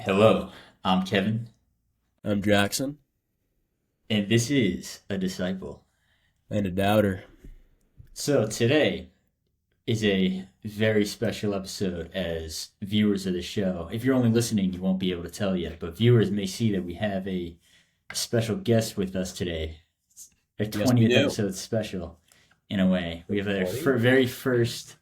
Hello, I'm Kevin, I'm Jackson, and this is A Disciple. and a doubter. So, today is a very special episode as viewers of the show. If you're only listening, you won't be able to tell yet, but viewers may see that we have a special guest with us today. It's our Yes, we 20th do. episode special, in a way. We have our 20? very first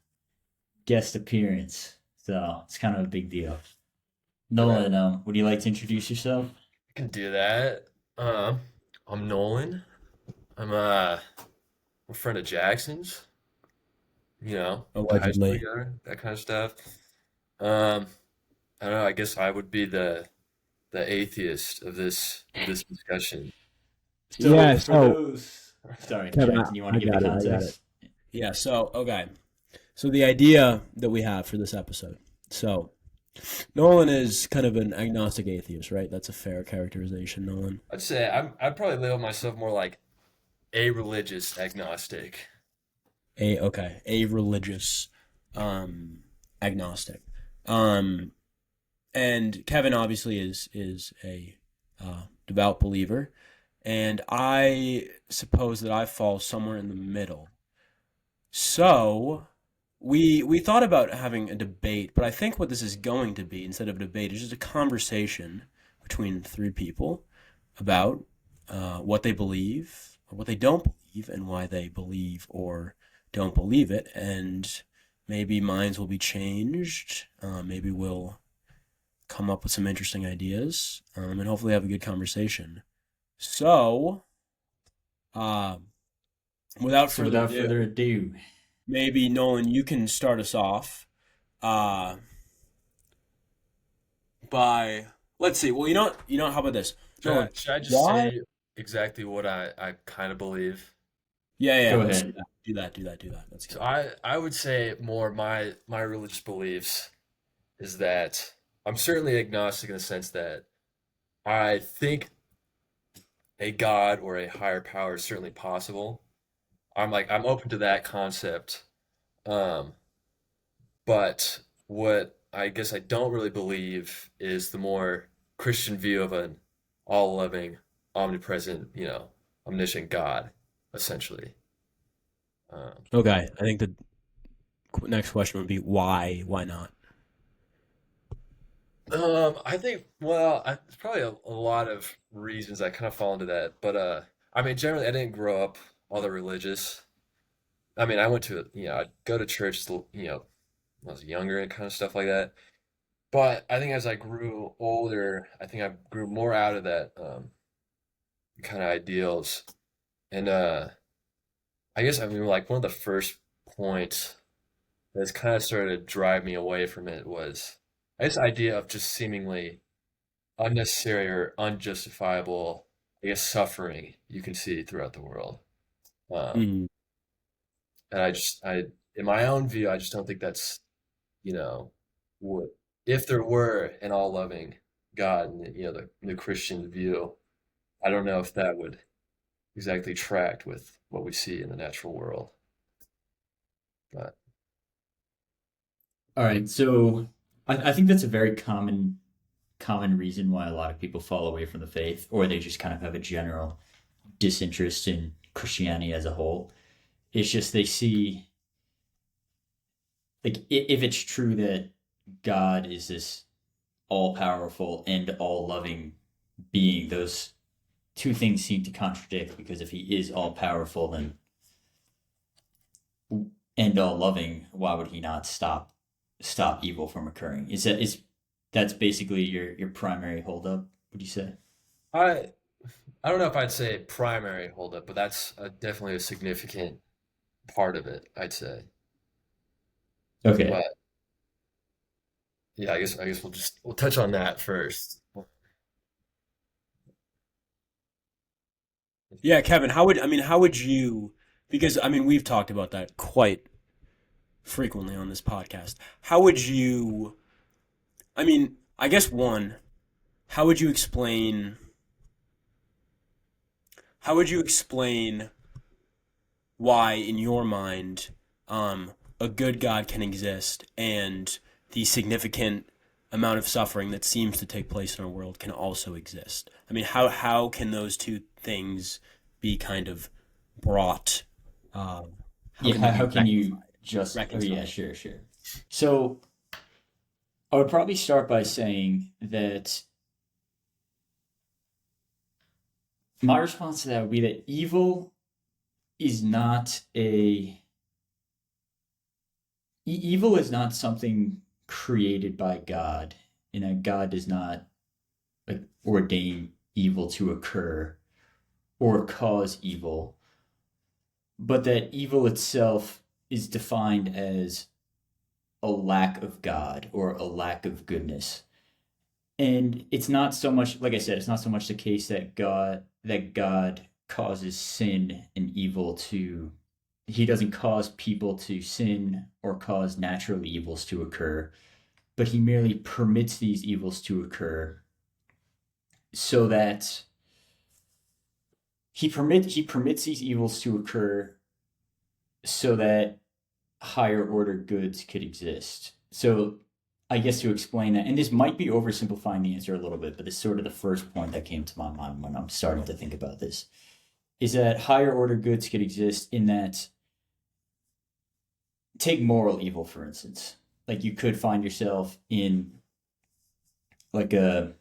guest appearance, so it's kind of a big deal. Okay. Nolan, would you like to introduce yourself? I can do that. I'm Nolan. I'm a friend of Jackson's. The high school Allegedly. together, that kind of stuff. Um, I don't know. I guess I would be the atheist of this discussion. So, Yeah, for so those. Sorry, Kevin, Jackson, you want I to give the got it. I got it. context? Yeah, so okay. So the idea that we have for this episode. So Nolan is kind of an agnostic atheist, right? That's a fair characterization, Nolan. I'd probably label myself more like a religious agnostic. A religious um agnostic. Um and Kevin obviously is a devout believer, and I suppose that I fall somewhere in the middle. So we thought about having a debate, but I think what this is going to be instead of a debate is just a conversation between three people about what they believe or what they don't believe and why they believe or don't believe it, and maybe minds will be changed. Maybe we'll come up with some interesting ideas, and hopefully have a good conversation. So, uh, without So, further without ado, further ado, maybe Nolan, you can start us off uh, by let's see. Well, how about this, Should I, Nolan? should I just Why? say exactly what I kind of believe? Yeah, go let's do ahead. that. Do that. Do that. Do that. That's So good. I would say more my religious beliefs is that I'm certainly agnostic in the sense that I think a God or a higher power is certainly possible. I'm open to that concept. Um, but what I guess I don't really believe is the more Christian view of an all-loving, omnipresent, omniscient God, essentially. Um, Okay, I think the next question would be why? Why not? I think, there's probably a lot of reasons I kind of fall into that, but I mean, generally, I didn't grow up all that religious. I mean, I went to, I'd go to church, when I was younger and kind of stuff like that. But I think as I grew older, I think I grew more out of that kind of ideals. And I guess I mean, like one of the first points that's kind of started to drive me away from it was this idea of just seemingly unnecessary or unjustifiable, I guess, suffering you can see throughout the world. Um, Mm, and in my own view, I just don't think that's, you know, what if there were an all-loving God, and the Christian view, I don't know if that would exactly tract with what we see in the natural world. But All right, so I think that's a very common reason why a lot of people fall away from the faith, or they just kind of have a general disinterest in Christianity as a whole. It's just they see, like, if it's true that God is this all powerful and all loving being, those two things seem to contradict, because if he is all powerful and all loving, why would he not stop evil from occurring? Is that's basically your primary holdup? Would you say? I I don't know if I'd say primary holdup, but that's definitely a significant part of it, I'd say. Okay. But yeah, I guess we'll touch on that first. yeah, Kevin, how would you? Because I mean, we've talked about that quite frequently on this podcast. How would you? I mean, I guess one. How would you explain? How would you explain why, in your mind, a good God can exist and the significant amount of suffering that seems to take place in our world can also exist. I mean, how can those two things be kind of brought? How Yeah, can they be how can you rectified? just? Oh yeah, Reconciled. sure, sure. So I would probably start by saying that my response to that would be that evil is not evil is not something created by God, and that God does not like ordain evil to occur or cause evil, but that evil itself is defined as a lack of God or a lack of goodness. And it's not so much, like I said, it's not so much the case that God causes sin and evil to he doesn't cause people to sin or cause natural evils to occur, but he merely permits these evils to occur so that he permits these evils to occur so that higher order goods could exist. So I guess to explain that, and this might be oversimplifying the answer a little bit, but it's sort of the first point that came to my mind when I'm starting to think about this, is that higher order goods could exist in that, take moral evil, for instance. Like you could find yourself in like a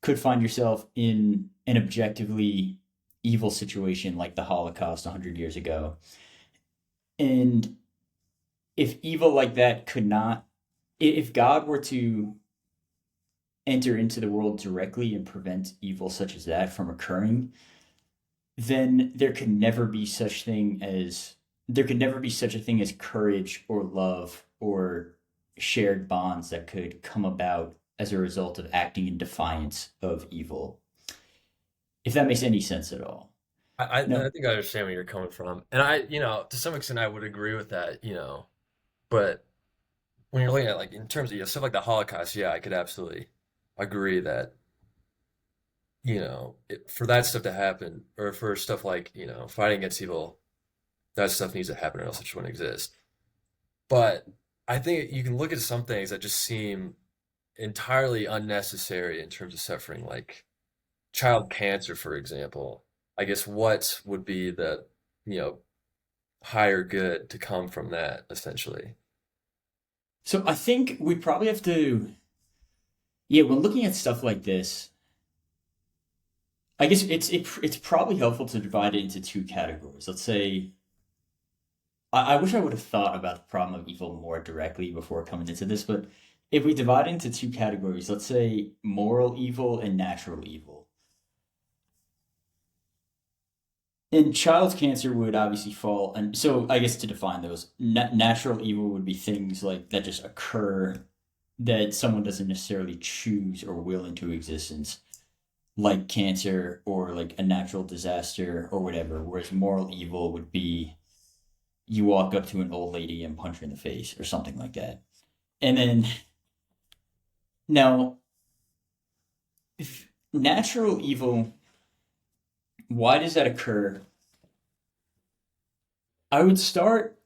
could find yourself in an objectively evil situation like the Holocaust 100 years ago. And if evil like that could not, if God were to enter into the world directly and prevent evil such as that from occurring, then there could never be such a thing as courage or love or shared bonds that could come about as a result of acting in defiance of evil. If that makes any sense at all. I No. think I understand where you're coming from, and to some extent, I would agree with that, but when you're looking at like in terms of stuff like the Holocaust, yeah, I could absolutely agree that for that stuff to happen, or for stuff like fighting against evil, that stuff needs to happen, or else it just wouldn't exist. But I think you can look at some things that just seem entirely unnecessary in terms of suffering, like child cancer, for example. I guess what would be the you know higher good to come from that, essentially? So I think we probably have to, yeah, when looking at stuff like this, I guess it's probably helpful to divide it into two categories. Let's say I wish I would have thought about the problem of evil more directly before coming into this, but if we divide it into two categories, let's say moral evil and natural evil. And child cancer would obviously fall, and so I guess to define those, natural evil would be things like that just occur that someone doesn't necessarily choose or will into existence, like cancer or like a natural disaster or whatever. Whereas moral evil would be you walk up to an old lady and punch her in the face or something like that. And then now, if natural evil, why does that occur? I would start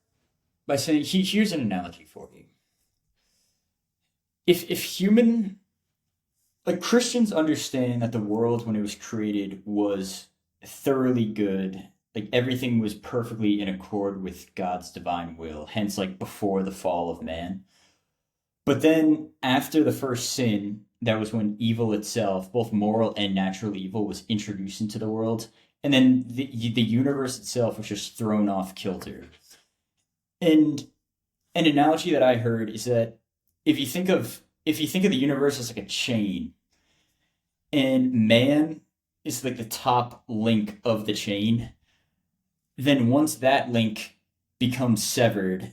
by saying here's an analogy for you. If human like Christians understand that the world when it was created was thoroughly good, like everything was perfectly in accord with God's divine will, hence like before the fall of man. But then after the first sin, that was when evil itself, both moral and natural evil, was introduced into the world. And then the universe itself was just thrown off kilter. And an analogy that I heard is that if you think of the universe as like a chain, and man is like the top link of the chain, then once that link becomes severed,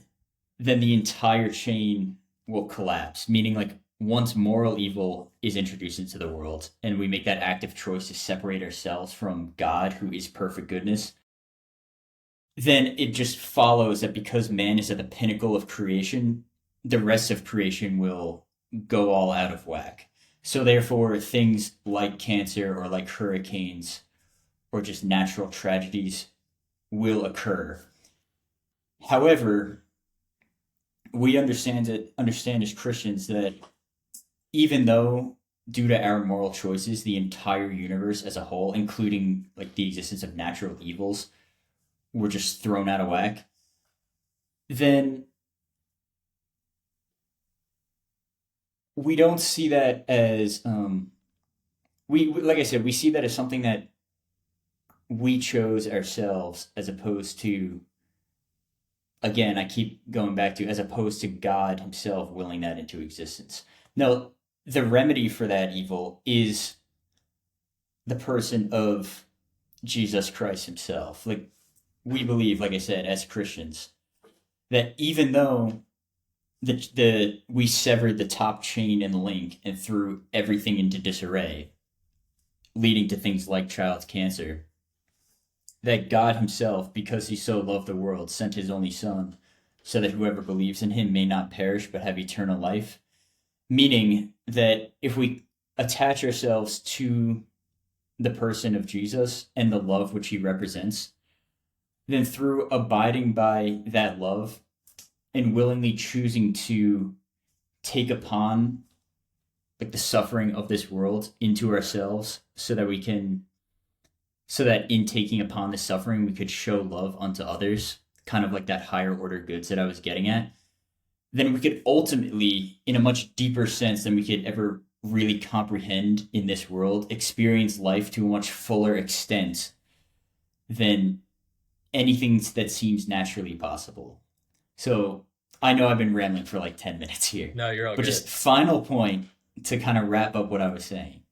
then the entire chain will collapse. Meaning, like, once moral evil is introduced into the world and we make that active choice to separate ourselves from God, who is perfect goodness, then it just follows that because man is at the pinnacle of creation, the rest of creation will go all out of whack. So, therefore, things like cancer or like hurricanes or just natural tragedies will occur. However, we understand as Christians that even though due to our moral choices, the entire universe as a whole, including like the existence of natural evils, were just thrown out of whack, then we don't see that as like I said, we see that as something that we chose ourselves as opposed to, again, I keep going back to, as opposed to God himself willing that into existence. No, the remedy for that evil is the person of Jesus Christ himself. Like we believe, like I said, as Christians, that even though the we severed the top chain and link and threw everything into disarray, leading to things like child's cancer, that God himself, because he so loved the world, sent his only son so that whoever believes in him may not perish but have eternal life. Meaning that if we attach ourselves to the person of Jesus and the love which he represents, then through abiding by that love and willingly choosing to take upon like the suffering of this world into ourselves so that in taking upon the suffering we could show love unto others, kind of like that higher order goods that I was getting at, then we could ultimately, in a much deeper sense than we could ever really comprehend in this world, experience life to a much fuller extent than anything that seems naturally possible. So I know I've been rambling for like 10 minutes here, No, you're all but good. just final point to kind of wrap up what I was saying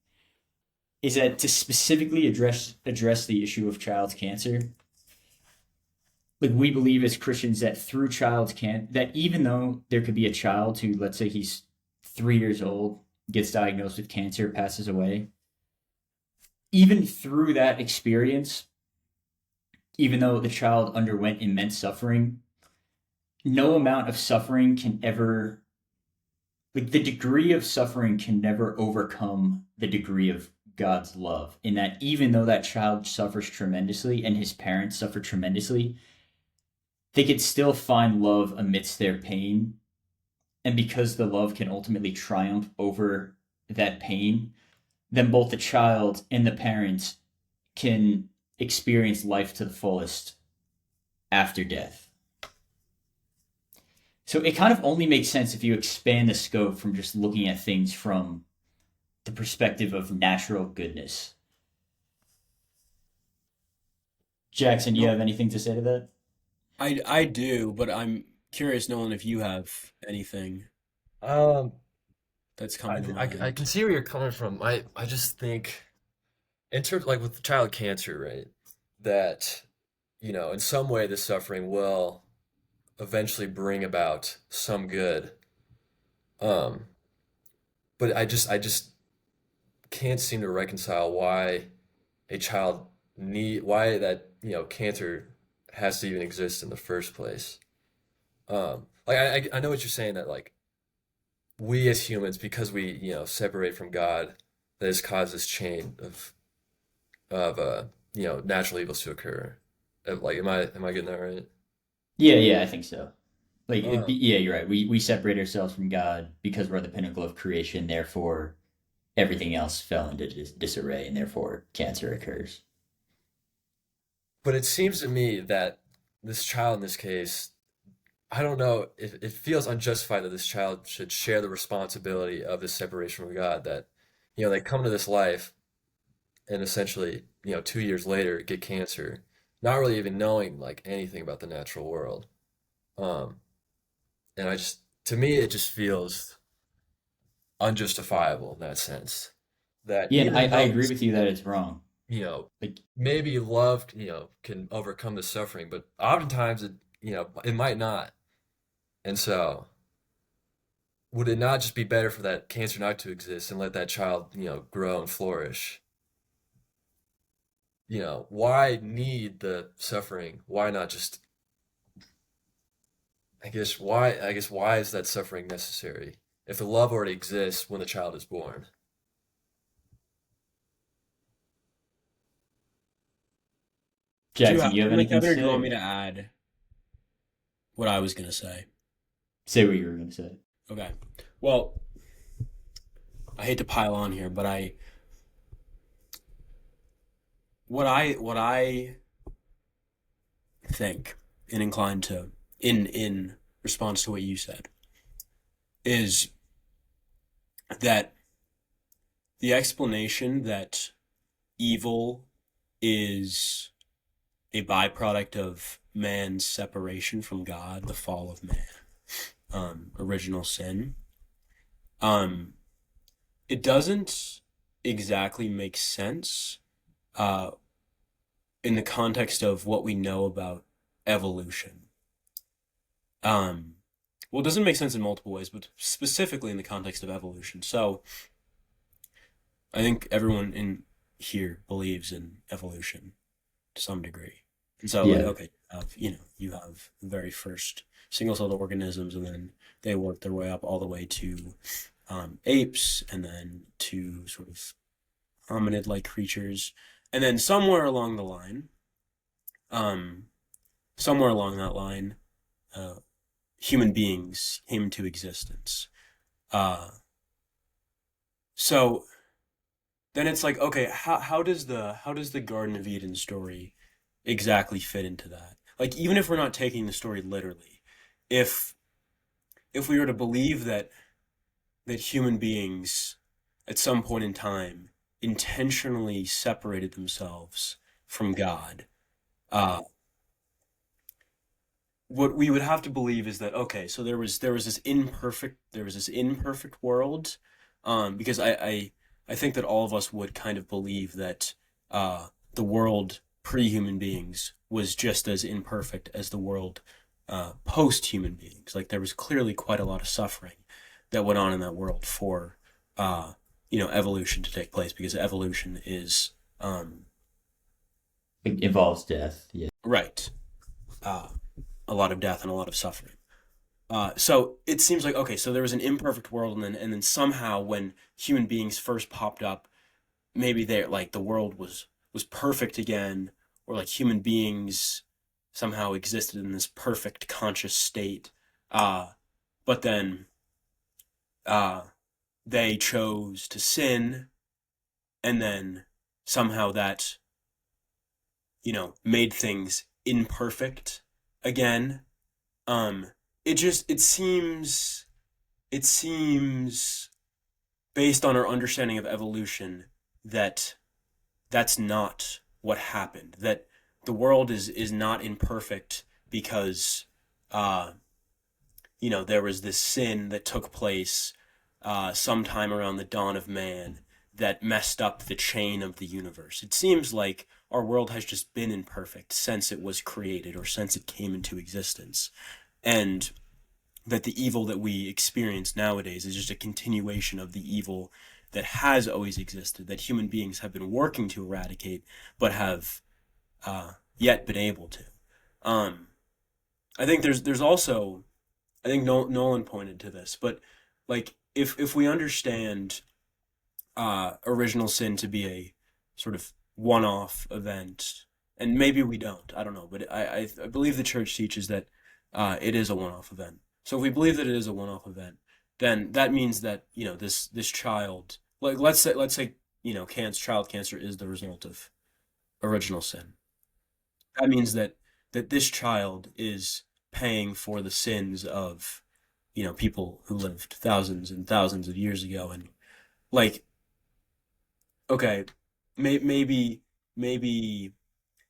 is that to specifically address the issue of child's cancer, like we believe as Christians that through child's can that even though there could be a child who, let's say he's 3 years old, gets diagnosed with cancer, passes away, even through that experience, even though the child underwent immense suffering, no amount of suffering can ever, like the degree of suffering can never overcome the degree of God's love. In that, even though that child suffers tremendously and his parents suffer tremendously, they could still find love amidst their pain. And because the love can ultimately triumph over that pain, then both the child and the parents can experience life to the fullest after death. So it kind of only makes sense if you expand the scope from just looking at things from the perspective of natural goodness. Jackson, do you No, have anything to say to that? I do, but I'm curious, Nolan, if you have anything Um, that's I, coming to I mind. can see where you're coming from. I just think in terms like with child cancer, right? That in some way, the suffering will eventually bring about some good. Um, but I just can't seem to reconcile why a child why that cancer has to even exist in the first place. Like I know what you're saying that like we as humans because we separate from God that has caused this chain of natural evils to occur. Like am I getting that right? Yeah, I think so. Like, Um, yeah, you're right. We separate ourselves from God because we're the pinnacle of creation. Therefore, everything else fell into disarray, and therefore cancer occurs. but it seems to me that this child in this case, I don't know if it feels unjustified that this child should share the responsibility of this separation from God, that they come to this life and essentially 2 years later get cancer, not really even knowing like anything about the natural world. Um, and I just to me it just feels unjustifiable in that sense. That Yeah, and even I though agree this with you that it's wrong. you know Like, maybe love can overcome the suffering, but oftentimes it might not. And so would it not just be better for that cancer not to exist and let that child grow and flourish? Why need the suffering? Why not just I guess why is that suffering necessary if the love already exists when the child is born? Do you Jackson, have you have something, anything to Kevin, or do you want say? me to add what I was gonna say? Say what you were going to say. Okay. Well, I hate to pile on here, but what I think and inclined to in response to what you said is that the explanation that evil is a byproduct of man's separation from God, the fall of man, original sin. Um, it doesn't exactly make sense uh, in the context of what we know about evolution. Um, well, it doesn't make sense in multiple ways, but specifically in the context of evolution. So I think everyone in here believes in evolution to some degree. And so, like, Yeah. okay, you have the very first single-celled organisms, and then they work their way up all the way to apes, and then to sort of hominid-like creatures, and then um, somewhere along that line, uh, human beings came into existence. Uh, so then it's like, okay, how does the Garden of Eden story exactly fit into that? Like, even if we're not taking the story literally, if if we were to believe that human beings at some point in time intentionally separated themselves from God, uh, what we would have to believe is that, okay, so there was this imperfect world, because I think that all of us would kind of believe that the world pre-human beings was just as imperfect as the world post-human beings. Like, there was clearly quite a lot of suffering that went on in that world for uh, evolution to take place, because evolution is It involves death. Yeah. right, uh, a lot of death and a lot of suffering. So it seems like, okay, so there was an imperfect world, and then somehow when human beings first popped up, maybe they like the world was perfect again, or like human beings somehow existed in this perfect conscious state. Uh, but then uh, they chose to sin, and then somehow that made things imperfect again. Um, it seems based on our understanding of evolution that that's not what happened. That the world is not imperfect because uh, there was this sin that took place sometime around the dawn of man that messed up the chain of the universe. It seems like our world has just been imperfect since it was created, or since it came into existence. And that the evil that we experience nowadays is just a continuation of the evil that has always existed, that human beings have been working to eradicate, but have yet been able to. Um, I think there's also, I think Nolan pointed to this, but like, if we understand original sin to be a sort of one-off event, and maybe we don't, I don't know, but I believe the church teaches that it is a one-off event. So if we believe that it is a one-off event, then that means that this child, like, let's say child cancer is the result of original sin. That means that this child is paying for the sins of people who lived thousands and thousands of years ago. And like, okay, maybe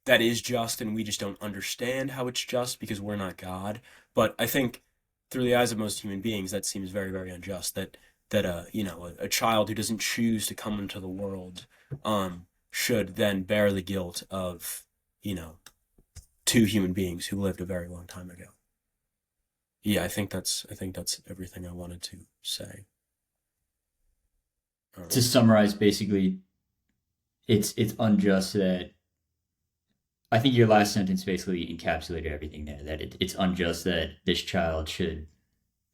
that is just, and we just don't understand how it's just because we're not God. But I think through the eyes of most human beings, that seems very, very unjust. That a child who doesn't choose to come into the world should then bear the guilt of you know two human beings who lived a very long time ago. Yeah, I think that's everything I wanted to say. To Um, summarize, basically, it's unjust that I think your last sentence basically encapsulated everything there. That it's unjust that this child should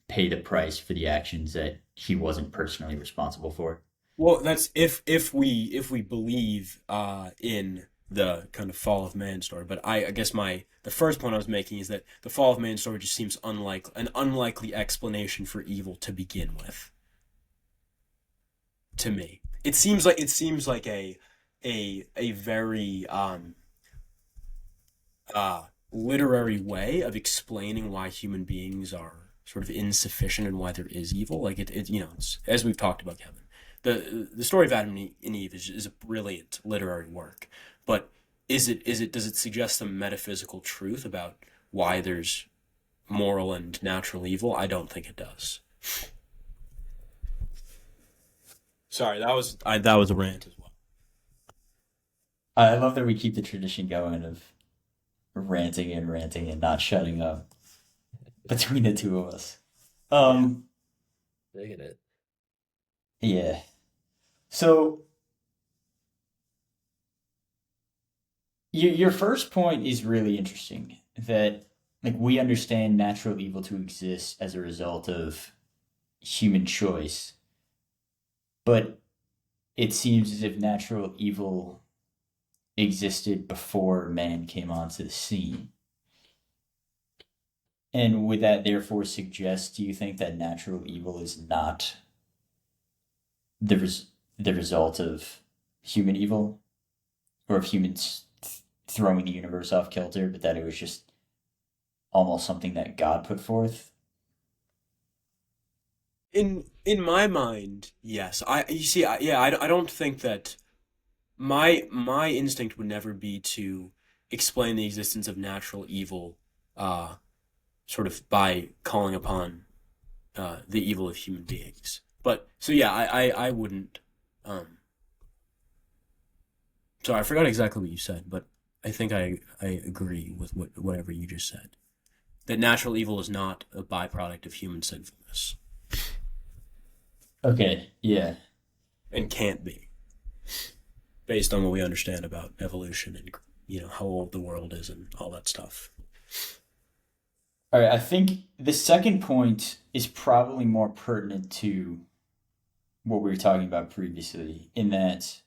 pay the price for the actions that he wasn't personally responsible for. well, that's if we believe in the kind of fall of man story. But I guess the first point I was making is that the fall of man story just seems an unlikely explanation for evil to begin with. To me, it seems like a very literary way of explaining why human beings are sort of insufficient and why there is evil. Like it's, as we've talked about, Kevin. The story of Adam and Eve is a brilliant literary work, but does it suggest some metaphysical truth about why there's moral and natural evil? I don't think it does. Sorry, that was a rant as well. I love that we keep the tradition going of ranting and not shutting up between the two of us. Yeah, Um, digging it. yeah. So your first point is really interesting that like we understand natural evil to exist as a result of human choice, but it seems as if natural evil existed before man came onto the scene. And would that therefore suggest, do you think that natural evil is not the the result of human evil or of humans throwing the universe off kilter, but that it was just almost something that God put forth? In my mind, yes. I you see, I don't think that my instinct would never be to explain the existence of natural evil, uh, sort of by calling upon the evil of human beings. But so yeah, I wouldn't. Um, sorry, I forgot exactly what you said, but I think I agree with whatever you just said. That natural evil is not a byproduct of human sinfulness Okay, yeah. and can't be, based on what we understand about evolution and how old the world is and all that stuff. All right, I think the second point is probably more pertinent to what we were talking about previously, in that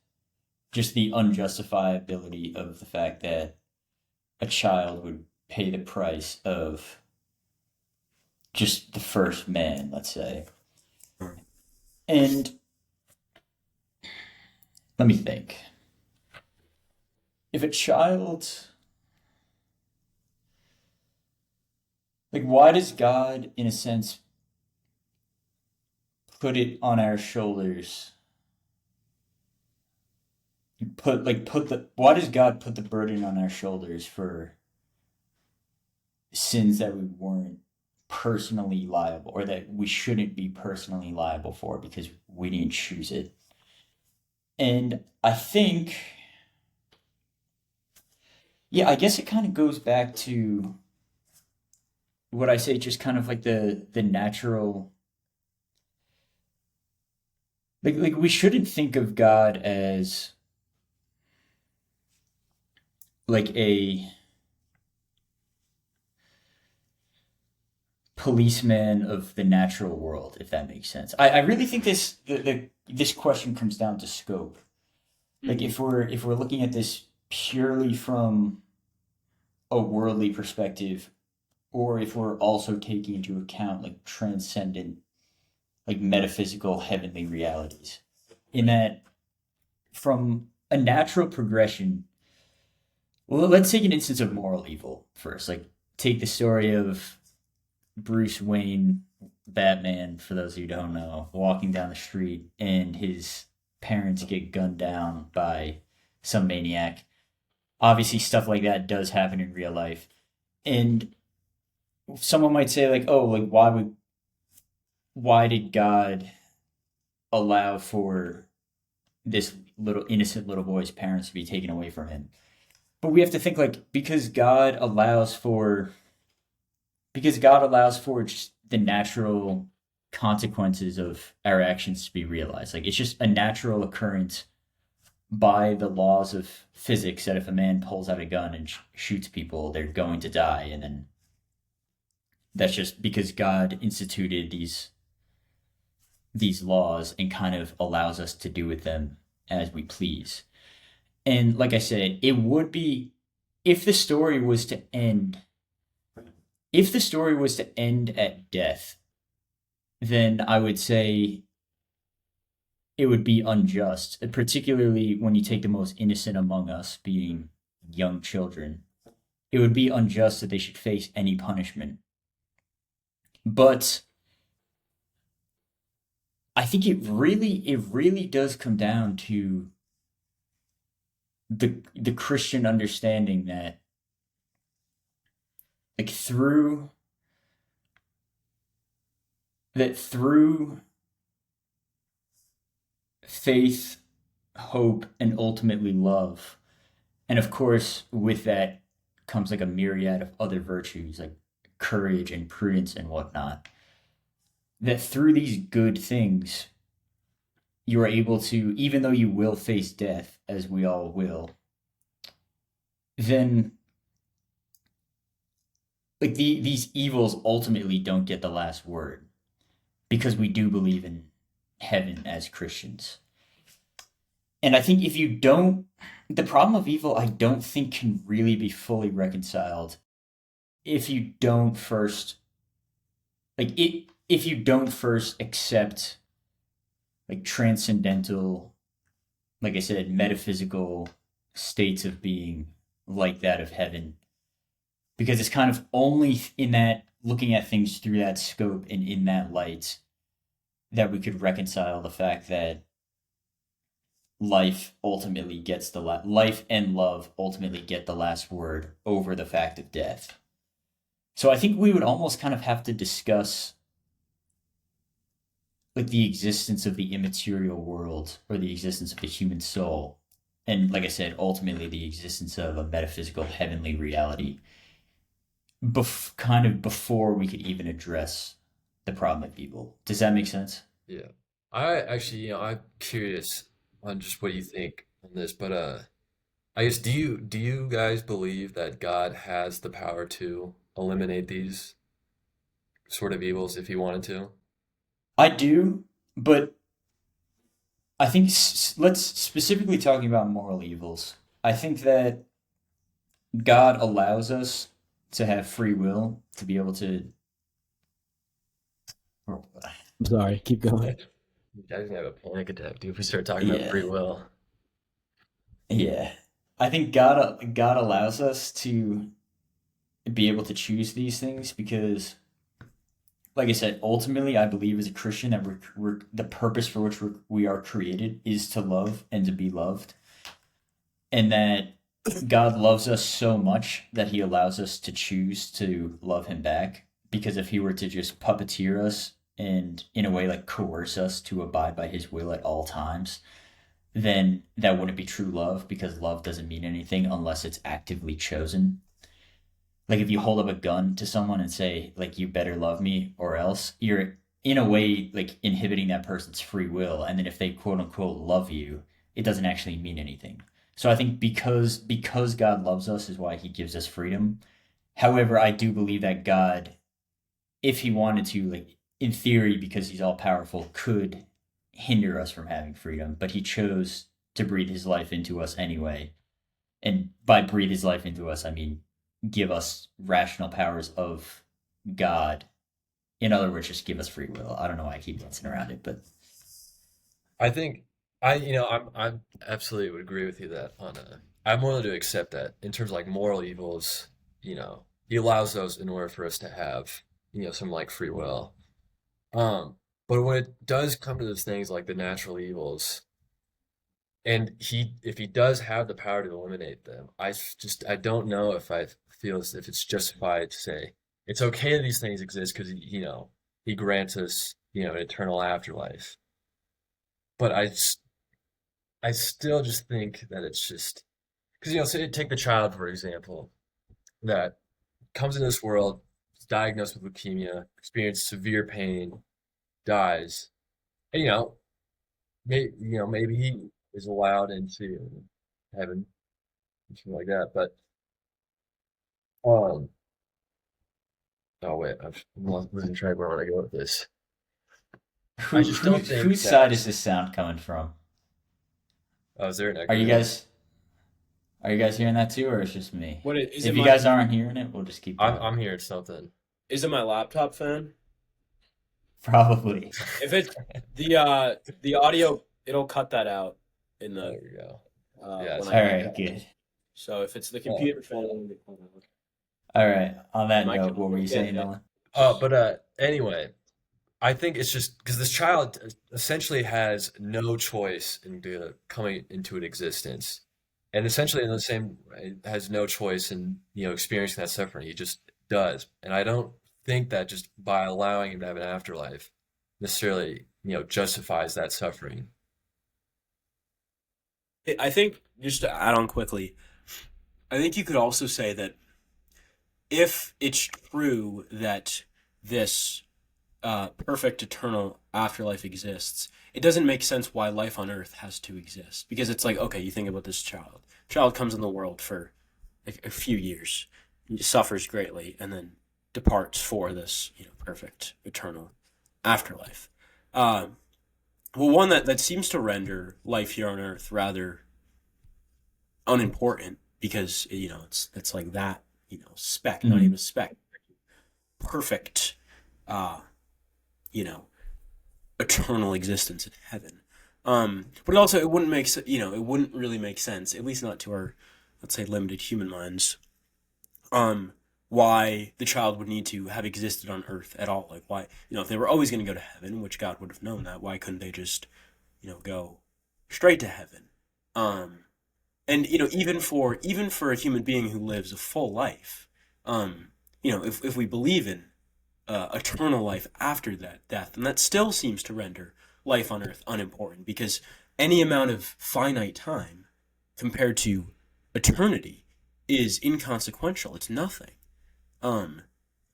just the unjustifiability of the fact that a child would pay the price of just the first man, let's say. And let me think. If a child, like, why does God, in a sense, put it on our shoulders? Why does God put the burden on our shoulders for sins that we weren't personally liable, or that we shouldn't be personally liable for because we didn't choose it? And I think, yeah, I guess it kind of goes back to what I say, just kind of like the natural, like we shouldn't think of God as like a policeman of the natural world, if that makes sense. I really think this question comes down to scope. Like Mm-hmm. if we're looking at this purely from a worldly perspective, or if we're also taking into account like transcendent, like metaphysical heavenly realities, in Right. that from a natural progression. Well, let's take an instance of moral evil first. Like, take the story of Bruce Wayne, Batman, for those who don't know, walking down the street and his parents get gunned down by some maniac. Obviously, stuff like that does happen in real life. And someone might say, like, oh, like, why did God allow for this little innocent little boy's parents to be taken away from him? But we have to think, like, because God allows for just the natural consequences of our actions to be realized. Like, it's just a natural occurrence by the laws of physics that if a man pulls out a gun and shoots people, they're going to die. And then that's just because God instituted these laws and kind of allows us to do with them as we please. And like I said, it would be if the story was to end if the story was to end at death, then I would say it would be unjust, particularly when you take the most innocent among us being young children. It would be unjust that they should face any punishment. But I think it really does come down to the Christian understanding that like through faith, hope, and ultimately love, and of course with that comes like a myriad of other virtues like courage and prudence and whatnot. That through these good things you are able to, even though you will face death, as we all will, then like these evils ultimately don't get the last word because we do believe in heaven as Christians. And I think if you don't, the problem of evil, I don't think can really be fully reconciled if you don't first, if you don't first accept like transcendental, like I said, metaphysical states of being like that of heaven. Because it's kind of only in that, looking at things through that scope and in that light, that we could reconcile the fact that life and love ultimately get the last word over the fact of death. So I think we would almost kind of have to discuss like the existence of the immaterial world or the existence of the human soul, and like I said, ultimately the existence of a metaphysical heavenly reality, kind of before we could even address the problem of evil. Does that make sense? Yeah. I actually, I'm curious on just what you think on this, but I guess do you guys believe that God has the power to eliminate these sort of evils if he wanted to? I do, but I think let's specifically talking about moral evils. I think that God allows us to have free will to be able to. I'm sorry. Keep going. I just have a panic attack, dude, if we start talking about free Yeah, will. yeah. I think God allows us to be able to choose these things because, like I said, ultimately I believe as a Christian that the purpose for which we are created is to love and to be loved, and that God loves us so much that He allows us to choose to love Him back. Because if He were to just puppeteer us and in a way like coerce us to abide by His will at all times, then that wouldn't be true love because love doesn't mean anything unless it's actively chosen. Like if you hold up a gun to someone and say like you better love me or else, you're in a way like inhibiting that person's free will, and then if they quote unquote love you, it doesn't actually mean anything. So I think because God loves us is why he gives us freedom. However, I do believe that God, if he wanted to, like in theory, because he's all powerful, could hinder us from having freedom, but he chose to breathe his life into us anyway. And by breathe his life into us, I mean give us rational powers of God. In other words, just give us free will. I don't know why I keep dancing around it, but I think I'm absolutely would agree with you that on I'm willing to accept that in terms of like moral evils, he allows those in order for us to have, some like free will. Um, but when it does come to those things like the natural evils, and if he does have the power to eliminate them, I don't know if I feel as if it's justified to say it's okay that these things exist because he grants us, an eternal afterlife. But I still just think that it's just because say take the child for example that comes into this world, is diagnosed with leukemia, experiences severe pain, dies, and maybe he is allowed into heaven, something like that. But um, oh wait, I'm losing track where I want to go with this. I just don't think whose that. side is this sound coming from? Oh, is there an Are echo you now? guys? Are you guys hearing that too, or it's just me? Is it If you my guys aren't hearing it, we'll just keep going. I'm hearing something. is it my laptop fan? Probably. If it's the audio, it'll cut that out in the There we go. Yeah, when it's I All edit. right, good. So if it's the oh. computer fan, it'll get cut out. All right. On that My note, what were you yeah, saying, yeah. Nolan? But anyway, I think it's just because this child essentially has no choice in coming into an existence, and essentially in the same way has no choice in experiencing that suffering. He just does, and I don't think that just by allowing him to have an afterlife necessarily justifies that suffering. I think just to add on quickly, I think you could also say that if it's true that this perfect eternal afterlife exists, it doesn't make sense why life on Earth has to exist. Because it's like, okay, you think about this child. Child comes in the world for a few years, suffers greatly, and then departs for this, perfect eternal afterlife. Uh, well, one that seems to render life here on Earth rather unimportant because it's like that, speck, not even Mhm. a speck, perfect, uh, you know, eternal existence in heaven. But also, it wouldn't make it wouldn't really make sense, at least not to our, let's say, limited human minds. Why the child would need to have existed on Earth at all? Like, why, if they were always going to go to heaven, which God would have known that, why couldn't they just, go straight to heaven? Um, and even for a human being who lives a full life, um, if we believe in eternal life after that death, and that still seems to render life on Earth unimportant because any amount of finite time compared to eternity is inconsequential. It's nothing. Um,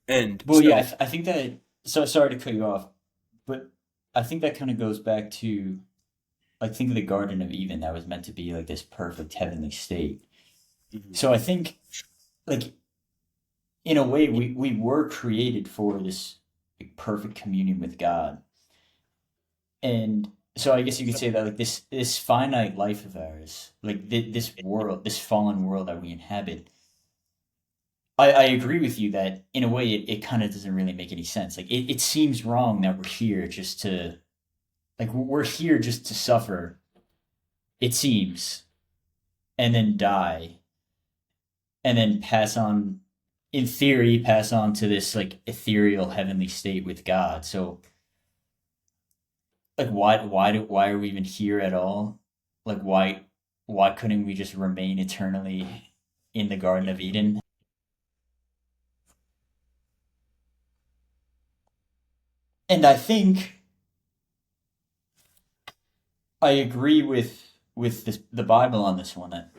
and Well, yeah, so I think that. So sorry to cut you off, but I think that kind of goes back to like think of the Garden of Eden that was meant to be like this perfect heavenly state. mhm. So I think like in a way we were created for this like, perfect communion with God. And so I guess you could say that like this finite life of ours, like this world, this fallen world that we inhabit, I agree with you that in a way it kind of doesn't really make any sense. Like it seems wrong that we're here just to like we're here just to suffer, it seems, and then die, and then pass on in theory, pass on to this like ethereal heavenly state with God. So like why are we even here at all? Like why couldn't we just remain eternally in the Garden of Eden? And I think I agree with the Bible on this one that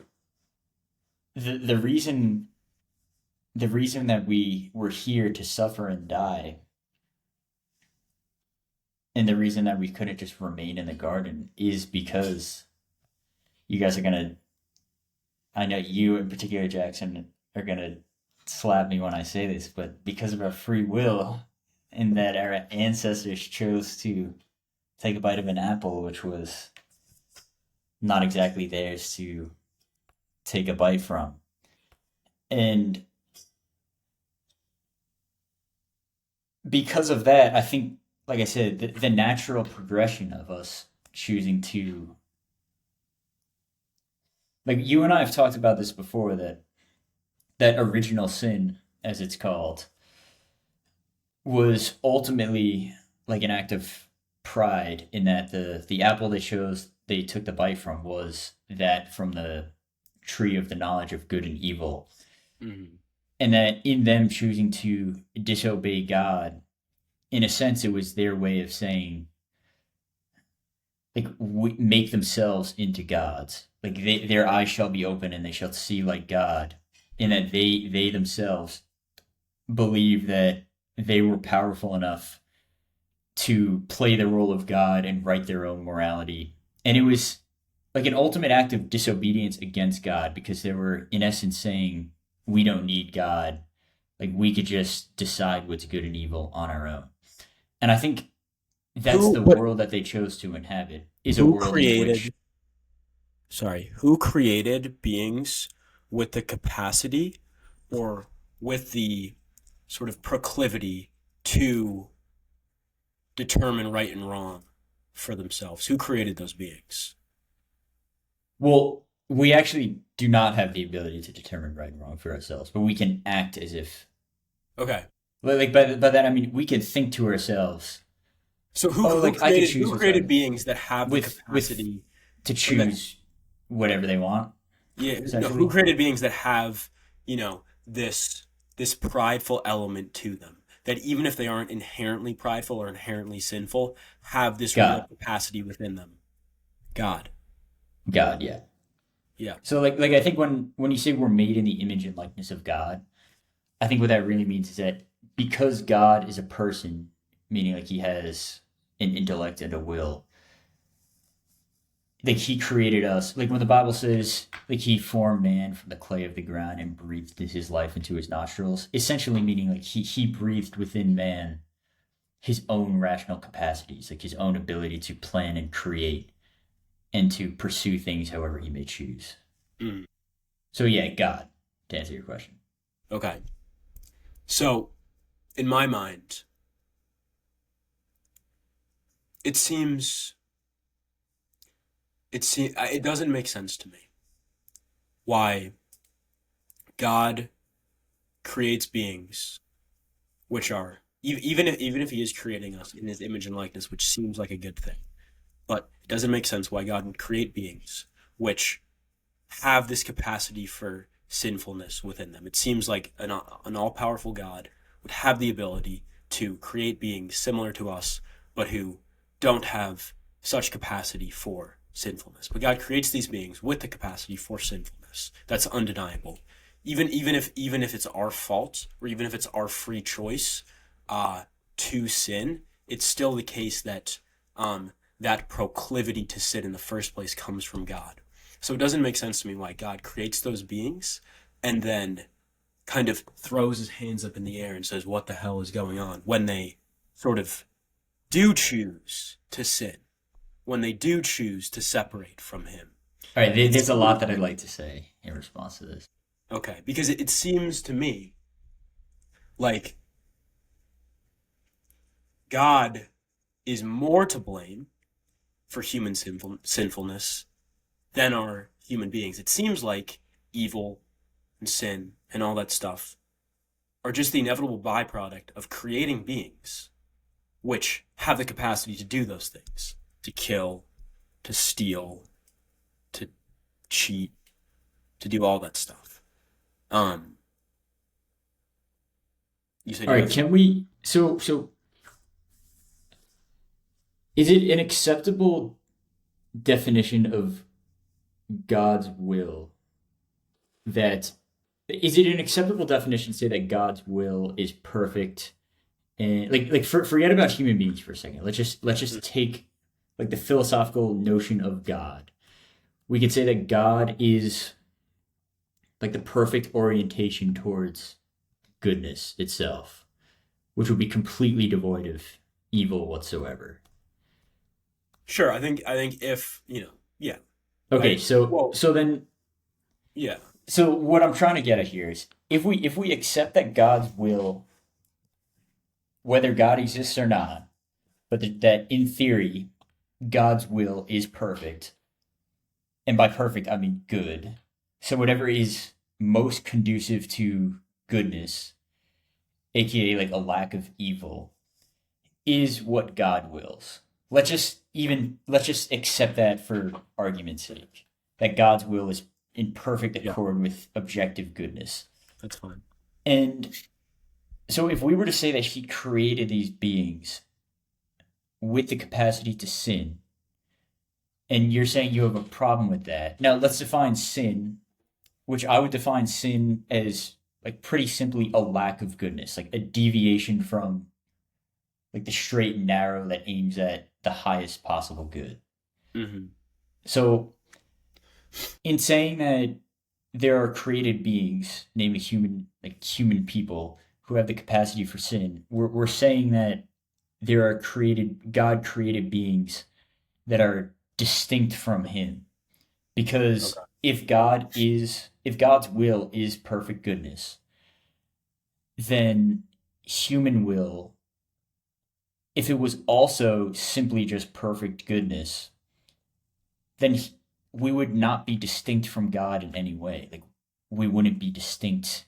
the reason the reason that we were here to suffer and die and the reason that we couldn't just remain in the garden is because you guys are gonna I know you in particular, Jackson, are gonna slap me when I say this, but because of our free will and that our ancestors chose to take a bite of an apple which was not exactly theirs to take a bite from. And because of that, I think, like I said, the natural progression of us choosing to, like you and I have talked about this before, that original sin, as it's called, was ultimately like an act of pride in that the apple they took the bite from was that from the tree of the knowledge of good and evil, Mhm. and that in them choosing to disobey God, in a sense, it was their way of saying like make themselves into gods. Like their eyes shall be open and they shall see like God, and that they themselves believe that they were powerful enough to play the role of God and write their own morality. And it was like an ultimate act of disobedience against God because they were in essence saying we don't need God. Like we could just decide what's good and evil on our own. And I think that's who the but world that they chose to inhabit is a who world in which created who created beings with the capacity or with the sort of proclivity to determine right and wrong for themselves? Who created those beings? Well, we actually do not have the ability to determine right and wrong for ourselves, but we can act as if, Okay. like by that I mean we can think to ourselves, So oh, like I could choose who what's created right beings that have the with capacity to or that choose whatever they want, yeah, no, who essentially. created beings that have, this prideful element to them? That even if they aren't inherently prideful or inherently sinful, have this real God, capacity within them. God. God, yeah. Yeah. So like I think when you say we're made in the image and likeness of God, I think what that really means is that because God is a person, meaning like he has an intellect and a will, like he created us. Like when the Bible says like he formed man from the clay of the ground and breathed his life into his nostrils, essentially meaning like he breathed within man his own rational capacities, like his own ability to plan and create and to pursue things however he may choose. Mm, So yeah, God, to answer your question. okay. So, in my mind, it seems it doesn't make sense to me why God creates beings which are even if he is creating us in his image and likeness, which seems like a good thing, but it doesn't make sense why God would create beings which have this capacity for sinfulness within them. It seems like an all-powerful God would have the ability to create beings similar to us, but who don't have such capacity for sinfulness. But God creates these beings with the capacity for sinfulness. That's undeniable. Even if it's our fault, or even if it's our free choice to sin, it's still the case that that proclivity to sin in the first place comes from God. So it doesn't make sense to me why God creates those beings and then kind of throws his hands up in the air and says, "What the hell is going on?" when they sort of do choose to sin, when they do choose to separate from him. All right, It there's a seems lot that I'd like, like to say in response to this. okay, because it seems to me like God is more to blame for human sinfulness than are human beings. It seems like evil and sin and all that stuff are just the inevitable byproduct of creating beings which have the capacity to do those things, to kill, to steal, to cheat, to do all that stuff. Um, you said All you right, have some. can we? So is it an acceptable definition of God's will that is it an acceptable definition to say that God's will is perfect and forget about human beings for a second. Let's just take like the philosophical notion of God. We could say that God is like the perfect orientation towards goodness itself, which would be completely devoid of evil whatsoever. Sure, I think if yeah, Okay, like so well, so then yeah, so what I'm trying to get at here is if we accept that God's will, whether God exists or not, but that in theory God's will is perfect, and by perfect I mean good. So whatever is most conducive to goodness, aka like a lack of evil, is what God wills. Let's just accept that for argument's sake. That God's will is in perfect yeah, accord with objective goodness. that's fine. And so if we were to say that he created these beings with the capacity to sin, and you're saying you have a problem with that. Now let's define sin, which I would define sin as like pretty simply a lack of goodness, like a deviation from like the straight and narrow that aims at the highest possible good. Hmm. So, in saying that there are created beings, namely human people, who have the capacity for sin, we're saying that there are God created beings that are distinct from Him. Because Okay. if God is if God's will is perfect goodness, then human will, if it was also simply just perfect goodness, then we would not be distinct from God in any way. Like, we wouldn't be distinct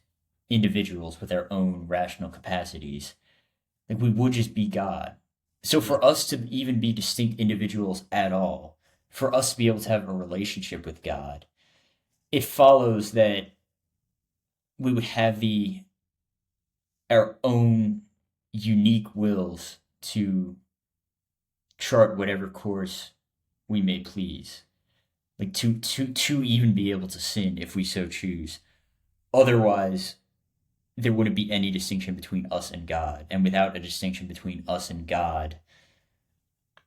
individuals with our own rational capacities. Like, we would just be God. So for us to even be distinct individuals at all, for us to be able to have a relationship with God, it follows that we would have the our own unique wills to chart whatever course we may please. Like, to even be able to sin if we so choose. Otherwise, there wouldn't be any distinction between us and God. And without a distinction between us and God,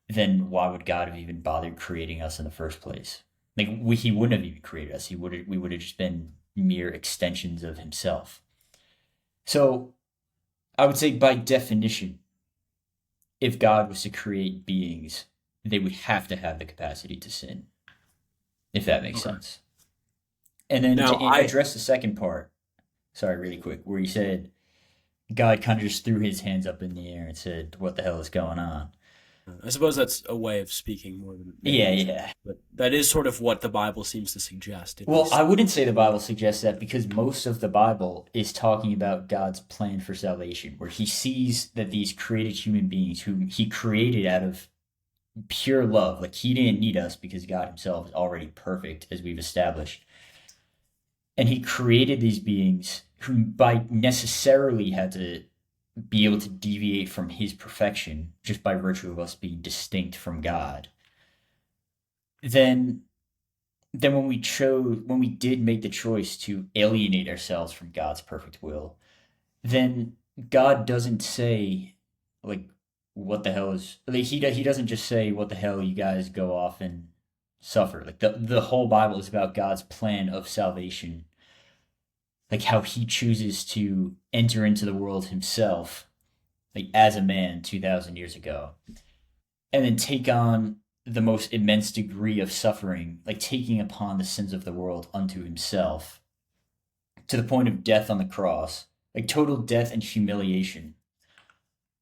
then why would God have even bothered creating us in the first place? Like, he wouldn't have even created us. We would have just been mere extensions of himself. So I would say, by definition, if God was to create beings, they would have to have the capacity to sin, if that makes Okay. sense. And then Now, to address the second part, sorry, really quick, where you said God kind of just threw his hands up in the air and said, "What the hell is going on?" I suppose that's a way of speaking more than Yeah, maybe, yeah. but that is sort of what the Bible seems to suggest, at Well, least. I wouldn't say the Bible suggests that, because most of the Bible is talking about God's plan for salvation, where he sees that these created human beings, whom he created out of pure love, like, he didn't need us because God himself is already perfect, as we've established. And he created these beings who by necessarily had to be able to deviate from his perfection just by virtue of us being distinct from God. Then when we did make the choice to alienate ourselves from God's perfect will, then God doesn't say, like, what the hell is, like, he doesn't just say, "What the hell, you guys go off and suffer." Like, the whole Bible is about God's plan of salvation, like how he chooses to enter into the world himself, like as a man 2,000 years ago, and then take on the most immense degree of suffering, like taking upon the sins of the world unto himself, to the point of death on the cross, like total death and humiliation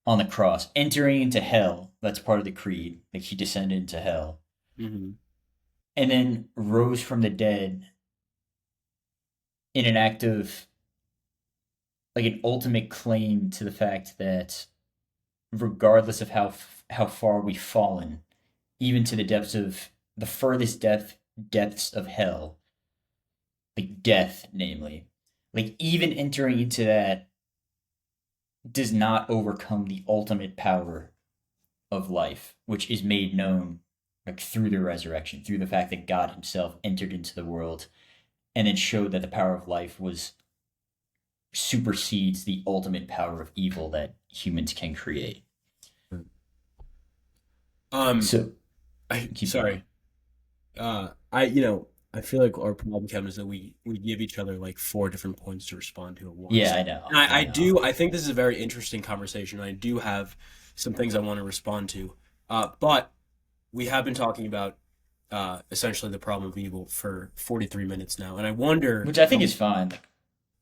on the cross, entering into hell. That's part of the creed. Like, he descended into hell, Hmm. and then rose from the dead in an act of, like, an ultimate claim to the fact that regardless of how far we've fallen, even to the depths of the furthest depths of hell, like death, namely, like, even entering into that does not overcome the ultimate power of life, which is made known, like, through the resurrection, through the fact that God himself entered into the world and then showed that the power of life was supersedes the ultimate power of evil that humans can create. Um, So keep going. sorry. I feel like our problem, Kevin, is that we give each other like four different points to respond to at once. Yeah, I know. And I I know. do, I think this is a very interesting conversation. I do have some things I want to respond to. But we have been talking about essentially the problem of evil for 43 minutes now. And I wonder, Which I think is fine.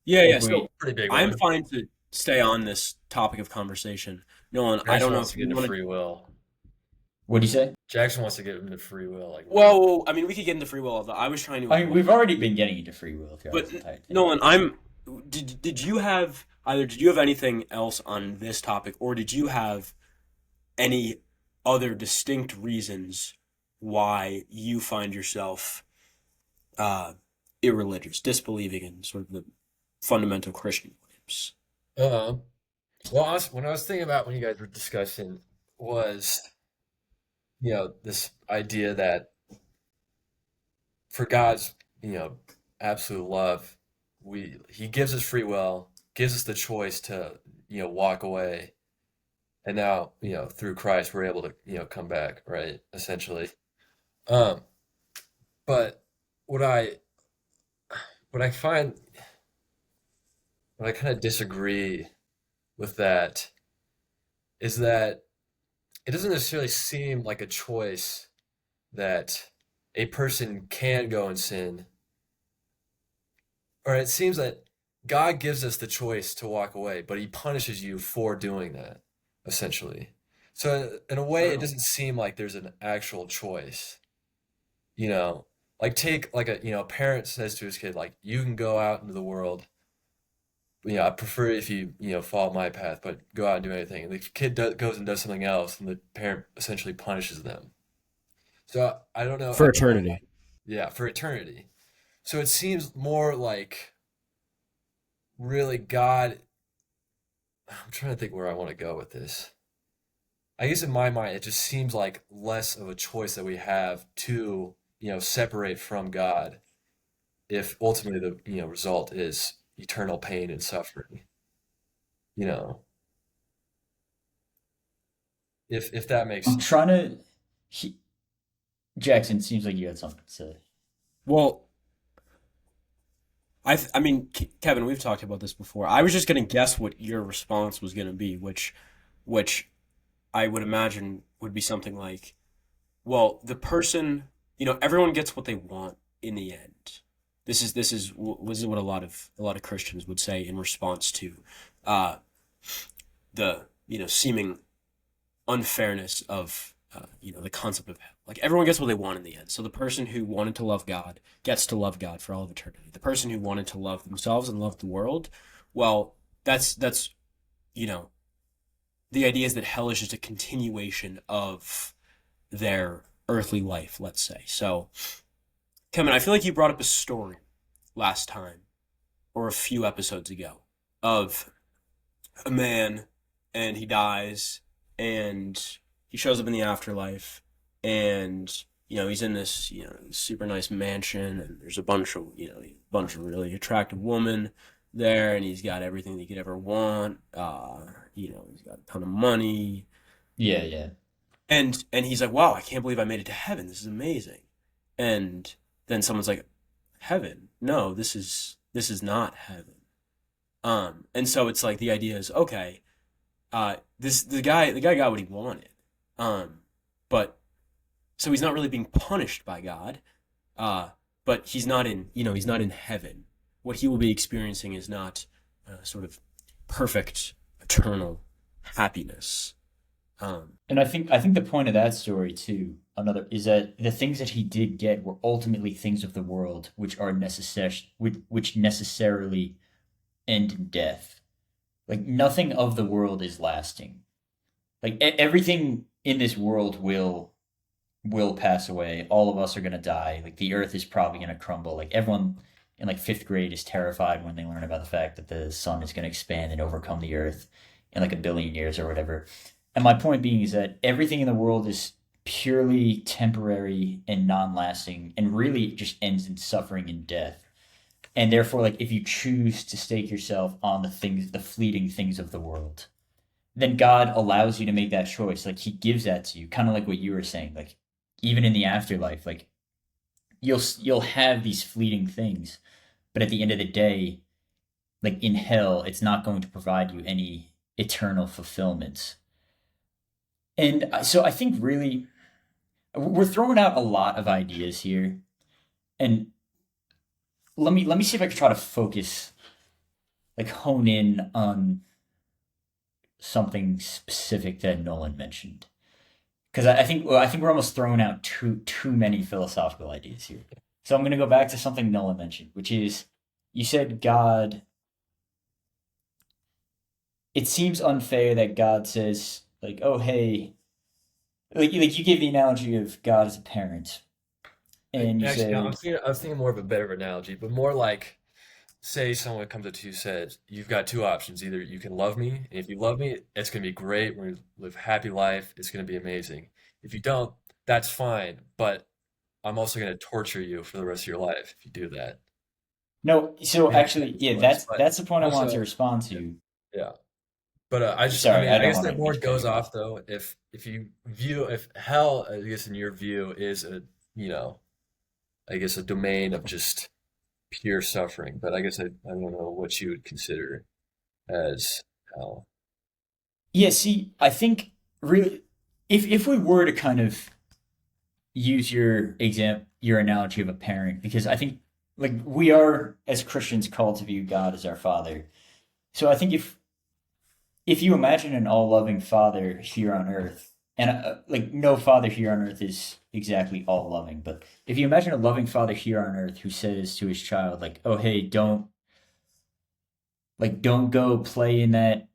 yeah, yeah. If So we, Pretty big I'm one. fine to stay on this topic of conversation. Nolan, I Jackson don't know wants if to get you into want to. free will. what do you say? Jackson wants to get into free will, like me. Well, I mean, we could get into free will. Although I was trying to I mean, avoid. we've already been getting into free will throughout But this entire thing. Nolan, I'm. Did you have either? Did you have anything else on this topic, or did you have any other distinct reasons why you find yourself uh, irreligious, disbelieving in sort of the fundamental Christian claims? Uh, well, when I was thinking about when you guys were discussing was, this idea that for God's, absolute love, he gives us free will, gives us the choice to, walk away. And now, through Christ, we're able to, come back, right? Essentially. Um, but what I what I find what I kind of disagree with that is that it doesn't necessarily seem like a choice that a person can go and sin or it seems that God gives us the choice to walk away, but he punishes you for doing that, essentially. So in a way, it True. doesn't seem like there's an actual choice, you know. Like take like a parent says to his kid, like, you can go out into the world. I prefer if you follow my path, but go out and do anything. And the kid goes and does something else, and the parent essentially punishes them. So I don't know. For eternity. Yeah, for eternity. So it seems more like really God. I'm trying to think where I want to go with this. I guess in my mind, it just seems like less of a choice that we have to, separate from God if ultimately the, result is eternal pain and suffering. You know, if that makes I'm trying to. He, Jackson, seems like you had something to say. Well, I mean, Kevin, we've talked about this before. I was just gonna guess what your response was gonna be, which I would imagine would be something like, well, the person, everyone gets what they want in the end. This is what a lot of Christians would say in response to uh, the seeming unfairness of the concept of hell. Like everyone gets what they want in the end. So the person who wanted to love God gets to love God for all of eternity. The person who wanted to love themselves and love the world, well, that's you know the idea is that hell is just a continuation of their earthly life. Let's say so. Kevin, I feel like you brought up a story last time or a few episodes ago of a man and he dies and he shows up in the afterlife and he's in this super nice mansion and there's a bunch of really attractive women there and he's got everything that he could ever want, he's got a ton of money Yeah, yeah. and he's like, wow, I can't believe I made it to heaven, this is amazing. And then someone's like, heaven, no, this is not heaven. And so it's like the idea is okay, this the guy got what he wanted. But so he's not really being punished by God. But he's not in heaven. What he will be experiencing is not sort of perfect eternal happiness. And I think the point of that story too, another is that the things that he did get were ultimately things of the world, which are which necessarily end in death. Like nothing of the world is lasting. Like everything in this world will pass away. All of us are gonna die. Like the earth is probably gonna crumble. Like everyone in like fifth grade is terrified when they learn about the fact that the sun is gonna expand and overcome the earth in like a billion years or whatever. And my point being is that everything in the world is purely temporary and non-lasting and really just ends in suffering and death. And therefore, like if you choose to stake yourself on the fleeting things of the world, then God allows you to make that choice. Like he gives that to you, kind of like what you were saying. Like even in the afterlife, like you'll have these fleeting things, but at the end of the day, like in hell, it's not going to provide you any eternal fulfillment. And so I think really we're throwing out a lot of ideas here, and let me see if I can try to focus, like hone in on something specific that Nolan mentioned. Because I think we're almost throwing out too many philosophical ideas here. So I'm going to go back to something Nolan mentioned, which is you said God. It seems unfair that God says like, "Oh hey," like you gave the analogy of God as a parent, and you actually, no, said, I was thinking more of a better analogy, but more like say someone comes up to you and says, you've got two options. Either you can love me, and if you love me, it's going to be great. We're going to live a happy life. It's going to be amazing. If you don't, that's fine. But I'm also going to torture you for the rest of your life if you do that. "No." So Maybe that's actually, the yeah, choice. that's But that's the point I wanted to also, respond yeah. to. Yeah. But I Sorry, mean, I I don't guess want that to more mean to cut goes you off. off though if hell, I guess in your view, is you know, I guess a domain of just pure suffering. But I guess I don't know what you would consider as hell. Yeah, see, I think really, if we were to kind of use your analogy of a parent, because I think like we are as Christians called to view God as our Father. So I think if you imagine an all-loving Father here on earth, and like no father here on earth is exactly all loving, but if you imagine a loving father here on earth who says to his child, like, "Oh, hey, don't go play in that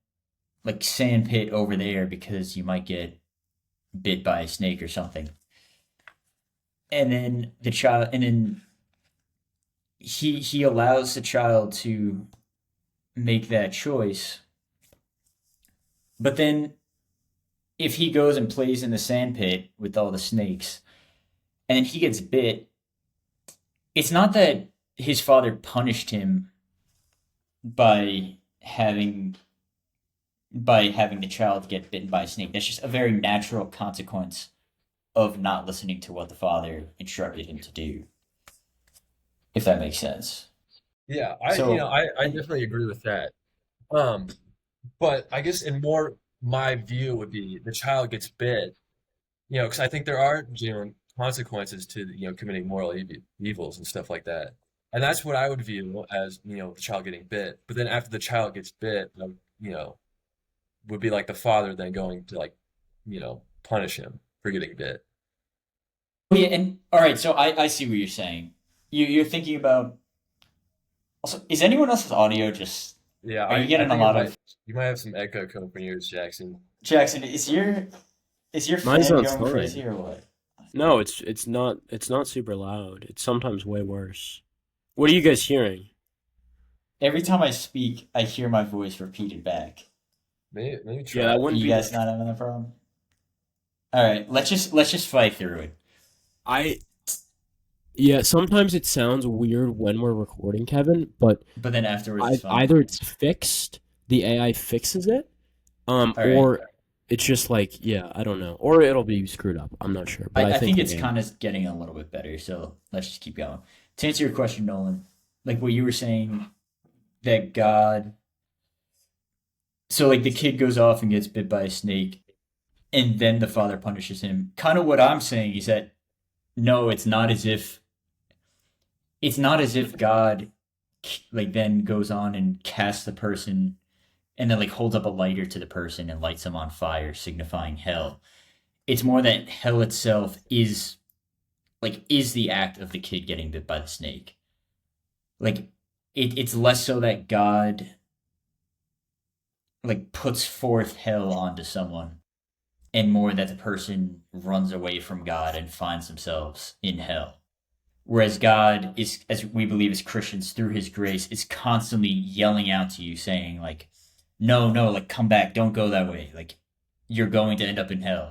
like sand pit over there because you might get bit by a snake or something," and then he allows the child to make that choice, but then if he goes and plays in the sand pit with all the snakes and then he gets bit, it's not that his father punished him by having the child get bitten by a snake. That's just a very natural consequence of not listening to what the father instructed him to do, if that makes sense. Yeah, So, I definitely agree with that. Um, but I guess in more my view would be the child gets bit, because I think there are genuine consequences to, committing moral evils and stuff like that. And that's what I would view as, the child getting bit. But then after the child gets bit, would be like the father then going to like, punish him for getting bit. yeah, and all right, so I see what you're saying. You're thinking about also, is anyone else's audio just, Yeah, are you I getting a think it lot might of, you might have some echo coming from yours, Jackson. Jackson, is your Mine fan sounds going crazy fine. or what? No, it's not super loud. It's sometimes way worse. What are you guys hearing? Every time I speak, I hear my voice repeated back. Maybe Yeah, try that it. Are wouldn't you be guys that. not having that problem? All right, let's just fight through it. I Yeah, sometimes it sounds weird when we're recording, Kevin, but But then afterwards, it's I fine. either it's fixed, the AI fixes it, All right. or it's just like, yeah, I don't know. Or it'll be screwed up. I'm not sure, but I, I I think think it's the AI. kind of getting a little bit better. So let's just keep going. To answer your question, Nolan, like what you were saying, that God. So like the kid goes off and gets bit by a snake, and then the father punishes him. Kind of what I'm saying is that no, it's not as if God like then goes on and casts the person and then like holds up a lighter to the person and lights them on fire, signifying hell. It's more that hell itself is the act of the kid getting bit by the snake. Like it's less so that God like puts forth hell onto someone, and more that the person runs away from God and finds themselves in hell. Whereas God is, as we believe as Christians, through His grace, is constantly yelling out to you, saying like, "No, no, like come back, don't go that way. Like you're going to end up in hell."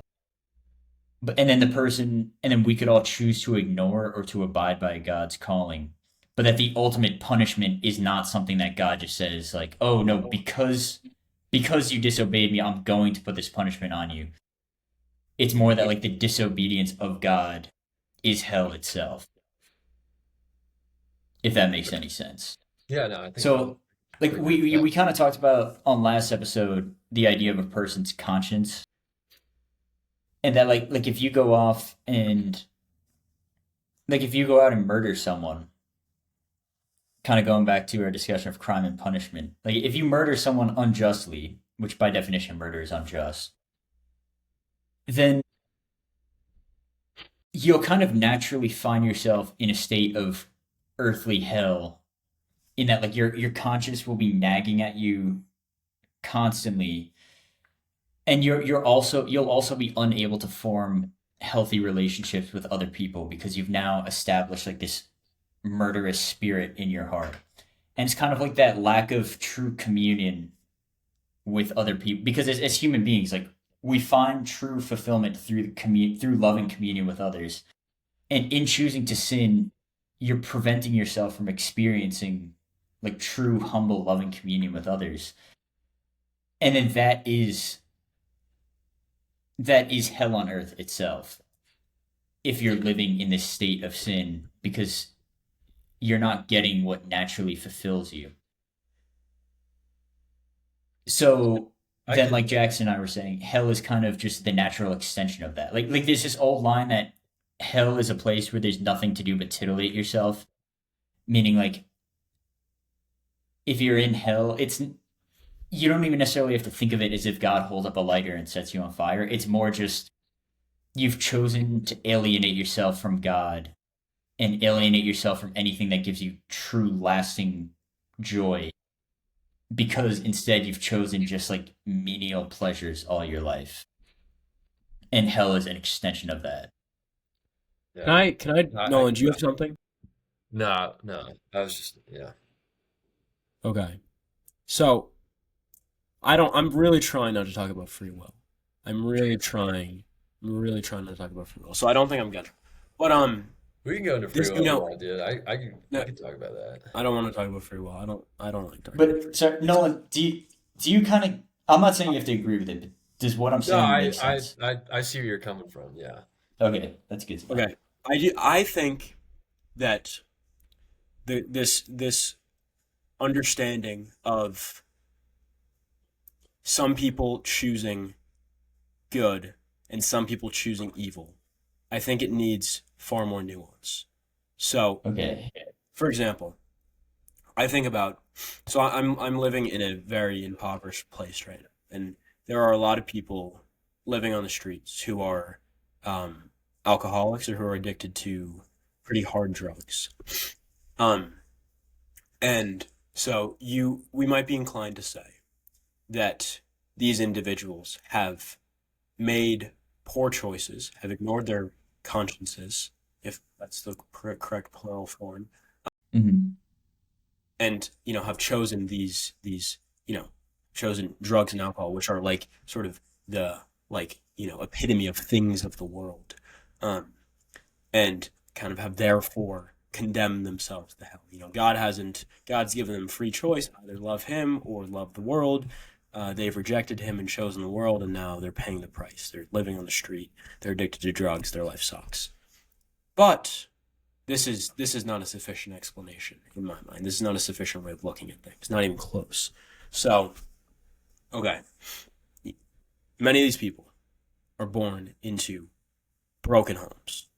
But and then we could all choose to ignore or to abide by God's calling, but that the ultimate punishment is not something that God just says like, "Oh no, because you disobeyed me, I'm going to put this punishment on you." It's more that like the disobedience of God is hell itself, if that makes any sense. Yeah, no, I think So, I like would agree with that. we kind of talked about on last episode the idea of a person's conscience, and that like if you go off and like if you go out and murder someone, kind of going back to our discussion of crime and punishment, like if you murder someone unjustly, which by definition murder is unjust, then you'll kind of naturally find yourself in a state of earthly hell, in that like your conscience will be nagging at you constantly, and you'll also be unable to form healthy relationships with other people because you've now established like this murderous spirit in your heart. And it's kind of like that lack of true communion with other people, because as human beings, like we find true fulfillment through loving communion with others. And in choosing to sin, you're preventing yourself from experiencing like true humble loving communion with others. And then that is hell on earth itself, if you're living in this state of sin, because you're not getting what naturally fulfills you. So I then, can like Jackson and I were saying, hell is kind of just the natural extension of that. Like there's this old line that hell is a place where there's nothing to do but titillate yourself, meaning like if you're in hell, it's you don't even necessarily have to think of it as if God holds up a lighter and sets you on fire. It's more just you've chosen to alienate yourself from God and alienate yourself from anything that gives you true lasting joy because instead you've chosen just like menial pleasures all your life. And hell is an extension of that. Yeah. I Nolan, do you have something? no, no. I was just yeah. Okay. So I'm really trying not to talk about free will. I'm really trying. I'm really trying not to talk about free will. So I don't think I'm gonna. But We can go into free this will you if you know, want, dude. no, I can talk about that. I don't want to talk about free will. I don't like talking about free But will. so Nolan, do you kind of? I'm not saying you have to agree with it, but does what I'm No, saying make sense? I see where you're coming from. Yeah. Okay, that's good to know. Okay. I think that this understanding of some people choosing good and some people choosing evil, I think it needs far more nuance. So, Okay. for example, I think about so I'm living in a very impoverished place right now, and there are a lot of people living on the streets who are um, alcoholics or who are addicted to pretty hard drugs. Um, and so we might be inclined to say that these individuals have made poor choices, have ignored their consciences, if that's the correct plural form, Hmm. and have chosen these chosen drugs and alcohol, which are like sort of the like epitome of things of the world, um, and kind of have therefore condemned themselves to hell. God's given them free choice, either love Him or love the world. They've rejected Him and chosen the world, and now they're paying the price. They're living on the street. They're addicted to drugs. Their life sucks. But this is not a sufficient explanation in my mind. This is not a sufficient way of looking at things. Not even close. So, okay, many of these people are born into broken homes,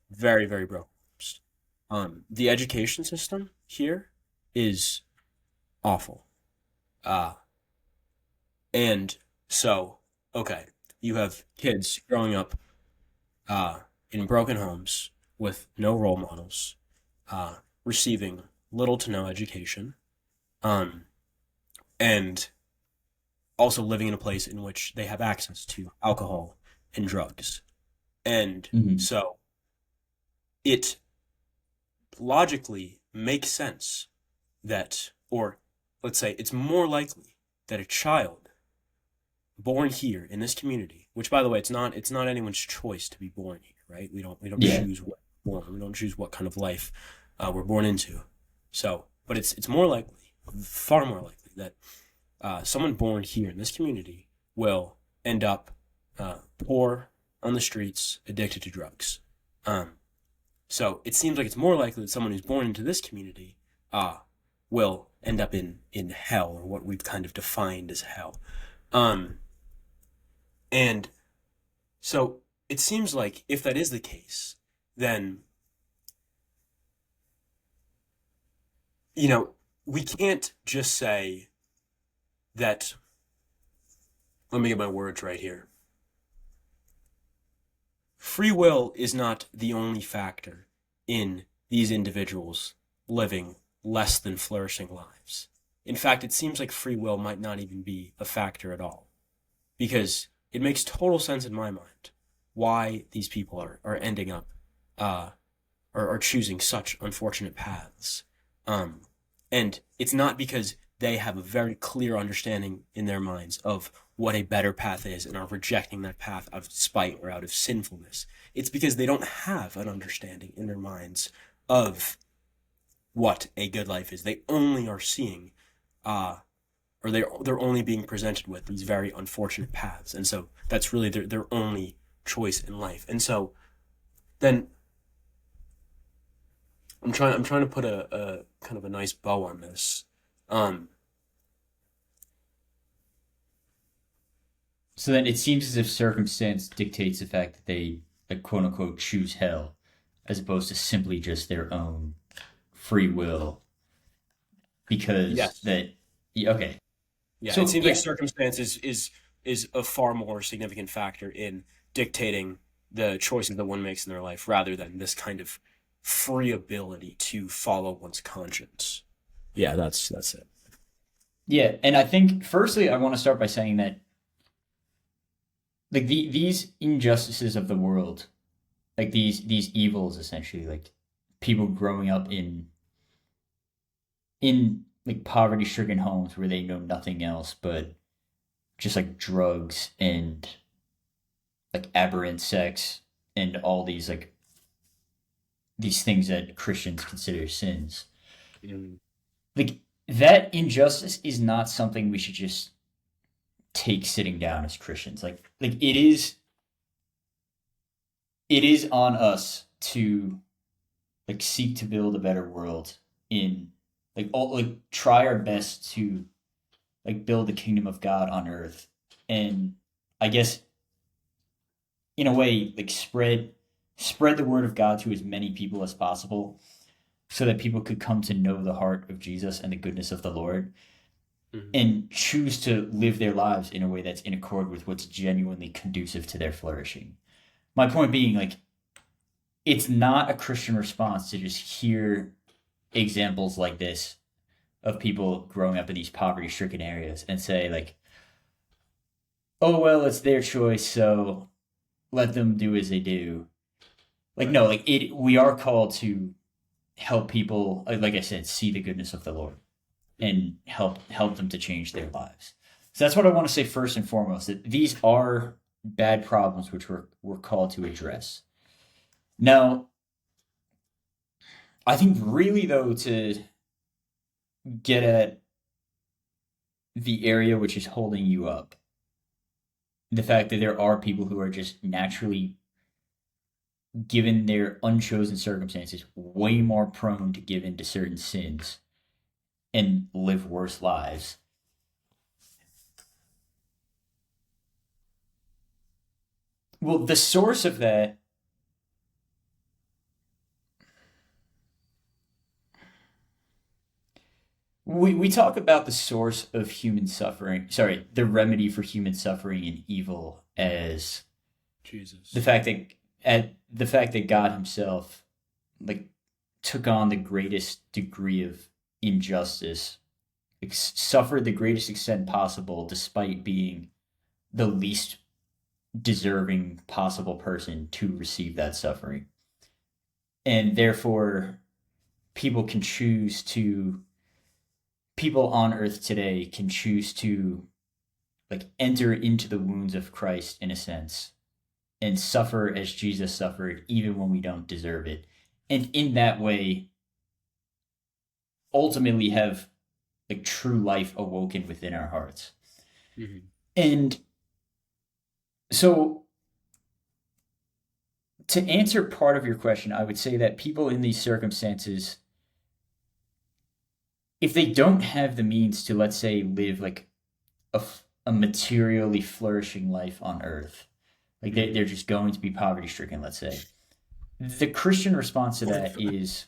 very very broken homes. The education system here is awful. Uh, and so, okay, you have kids growing up uh, in broken homes with no role models, receiving little to no education, um, and also living in a place in which they have access to alcohol and drugs. And Hmm. so it logically makes sense that, or let's say it's more likely that a child born here in this community, which by the way, it's not anyone's choice to be born here, right? We don't Yeah. choose what we're born. We don't choose what kind of life we're born into. So, but it's more likely, far more likely that someone born here in this community will end up poor on the streets, addicted to drugs. Um, so it seems like it's more likely that someone who's born into this community will end up in hell, or what we've kind of defined as hell. Um, and so it seems like if that is the case, then we can't just say that. Let me get my words right here. Free will is not the only factor in these individuals living less than flourishing lives. In fact, it seems like free will might not even be a factor at all, because it makes total sense in my mind why these people are ending up uh, or are choosing such unfortunate paths. Um, and it's not because they have a very clear understanding in their minds of what a better path is and are rejecting that path out of spite or out of sinfulness. It's because they don't have an understanding in their minds of what a good life is. They only are seeing, or they're only being presented with these very unfortunate paths, and so that's really their only choice in life. And so then I'm trying to put a kind of a nice bow on this. Um, So then it seems as if circumstance dictates the fact that they, like, quote unquote, choose hell, as opposed to simply just their own free will because Yes. that yeah, okay. Yeah, it So seems like yeah, circumstance is a far more significant factor in dictating the choices that one makes in their life rather than this kind of free ability to follow one's conscience. Yeah, that's it. yeah, and I think firstly I want to start by saying that like these injustices of the world, like these evils essentially, like people growing up in like poverty stricken homes where they know nothing else but just like drugs and like aberrant sex and all these things that Christians consider sins. Mm. Like that injustice is not something we should just take sitting down as Christians. Like it is on us to like seek to build a better world in like try our best to like build the kingdom of God on earth and I guess in a way like spread the word of God to as many people as possible so that people could come to know the heart of Jesus and the goodness of the Lord Mhm. and choose to live their lives in a way that's in accord with what's genuinely conducive to their flourishing. My point being like it's not a Christian response to just hear examples like this of people growing up in these poverty stricken areas and say like, "Oh well, it's their choice, so let them do as they do." Like Right. no, like it we are called to help people like I said see the goodness of the Lord Mhm. and help them to change their lives. So that's what I want to say first and foremost that these are bad problems which we're called to address. Now, I think really though to get at the area which is holding you up, the fact that there are people who are just naturally given their unchosen circumstances way more prone to give in to certain sins and live worse lives. Well, the source of that we talk about the source of human suffering, sorry, the remedy for human suffering and evil as the Jesus. fact that the fact that God himself like took on the greatest degree of injustice, suffered the greatest extent possible despite being the least deserving possible person to receive that suffering. And therefore people can choose to people on earth today can choose to like enter into the wounds of Christ in a sense and suffer as Jesus suffered even when we don't deserve it. And in that way ultimately have like true life awoken within our hearts. Mhm. And so to answer part of your question, I would say that people in these circumstances if they don't have the means to let's say live like a materially flourishing life on earth, like Mhm. they're just going to be poverty stricken, let's say. The Christian response to that is,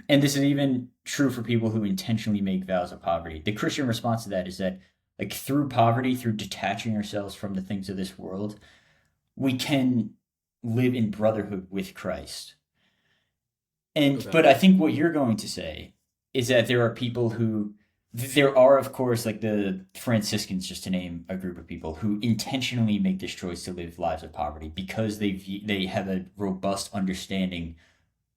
and this is even true for people who intentionally make vows of poverty, the Christian response to that is that, like, through poverty, through detaching ourselves from the things of this world, we can live in brotherhood with Christ. And, Okay. but I think what you're going to say is that there are people who, there are, of course, like the Franciscans, just to name a group of people who intentionally make this choice to live lives of poverty because they have a robust understanding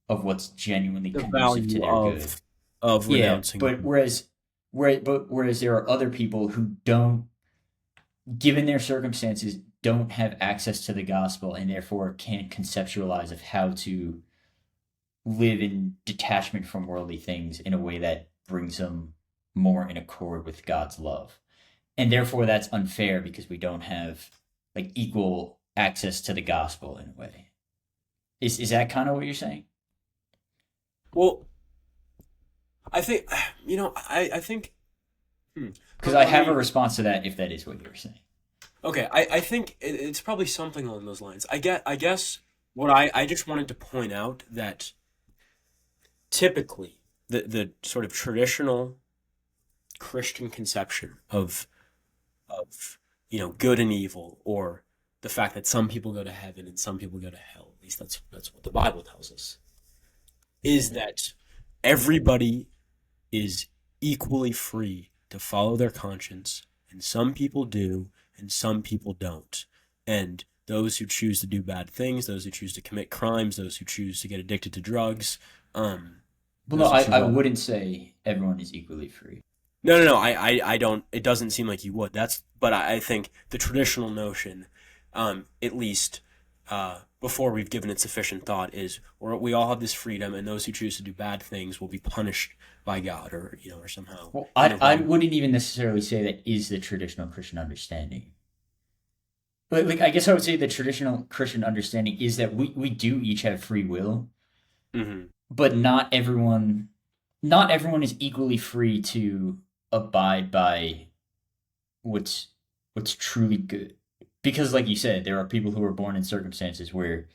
of what's genuinely The conducive to value their good. of Yeah, renouncing. but whereas there are other people who don't, given their circumstances, don't have access to the gospel and therefore can't conceptualize of how to live in detachment from worldly things in a way that brings them more in accord with God's love. And therefore that's unfair because we don't have like equal access to the gospel in a way. Is that kind of what you're saying? Well, I think I think Because I let have a me response to that if that is what you're saying. okay, I think it's probably something along those lines. I guess what I just wanted to point out that typically the sort of traditional Christian conception of good and evil, or the fact that some people go to heaven and some people go to hell. At least that's what the Bible tells us. Is that everybody is equally free to follow their conscience, and some people do, and some people don't. And those who choose to do bad things, those who choose to commit crimes, those who choose to get addicted to drugs, Well, no, those who choose I all. wouldn't say everyone is equally free. No. I don't. It doesn't seem like you would. But I think the traditional notion, at least before we've given it sufficient thought, is we all have this freedom, and those who choose to do bad things will be punished by God, or somehow Well, in a I wrong. wouldn't even necessarily say that is the traditional Christian understanding. But like, I guess I would say the traditional Christian understanding is that we do each have free will, Hmm. but not everyone is equally free to abide by what's what's truly good. Because like you said, there are people who are born in circumstances where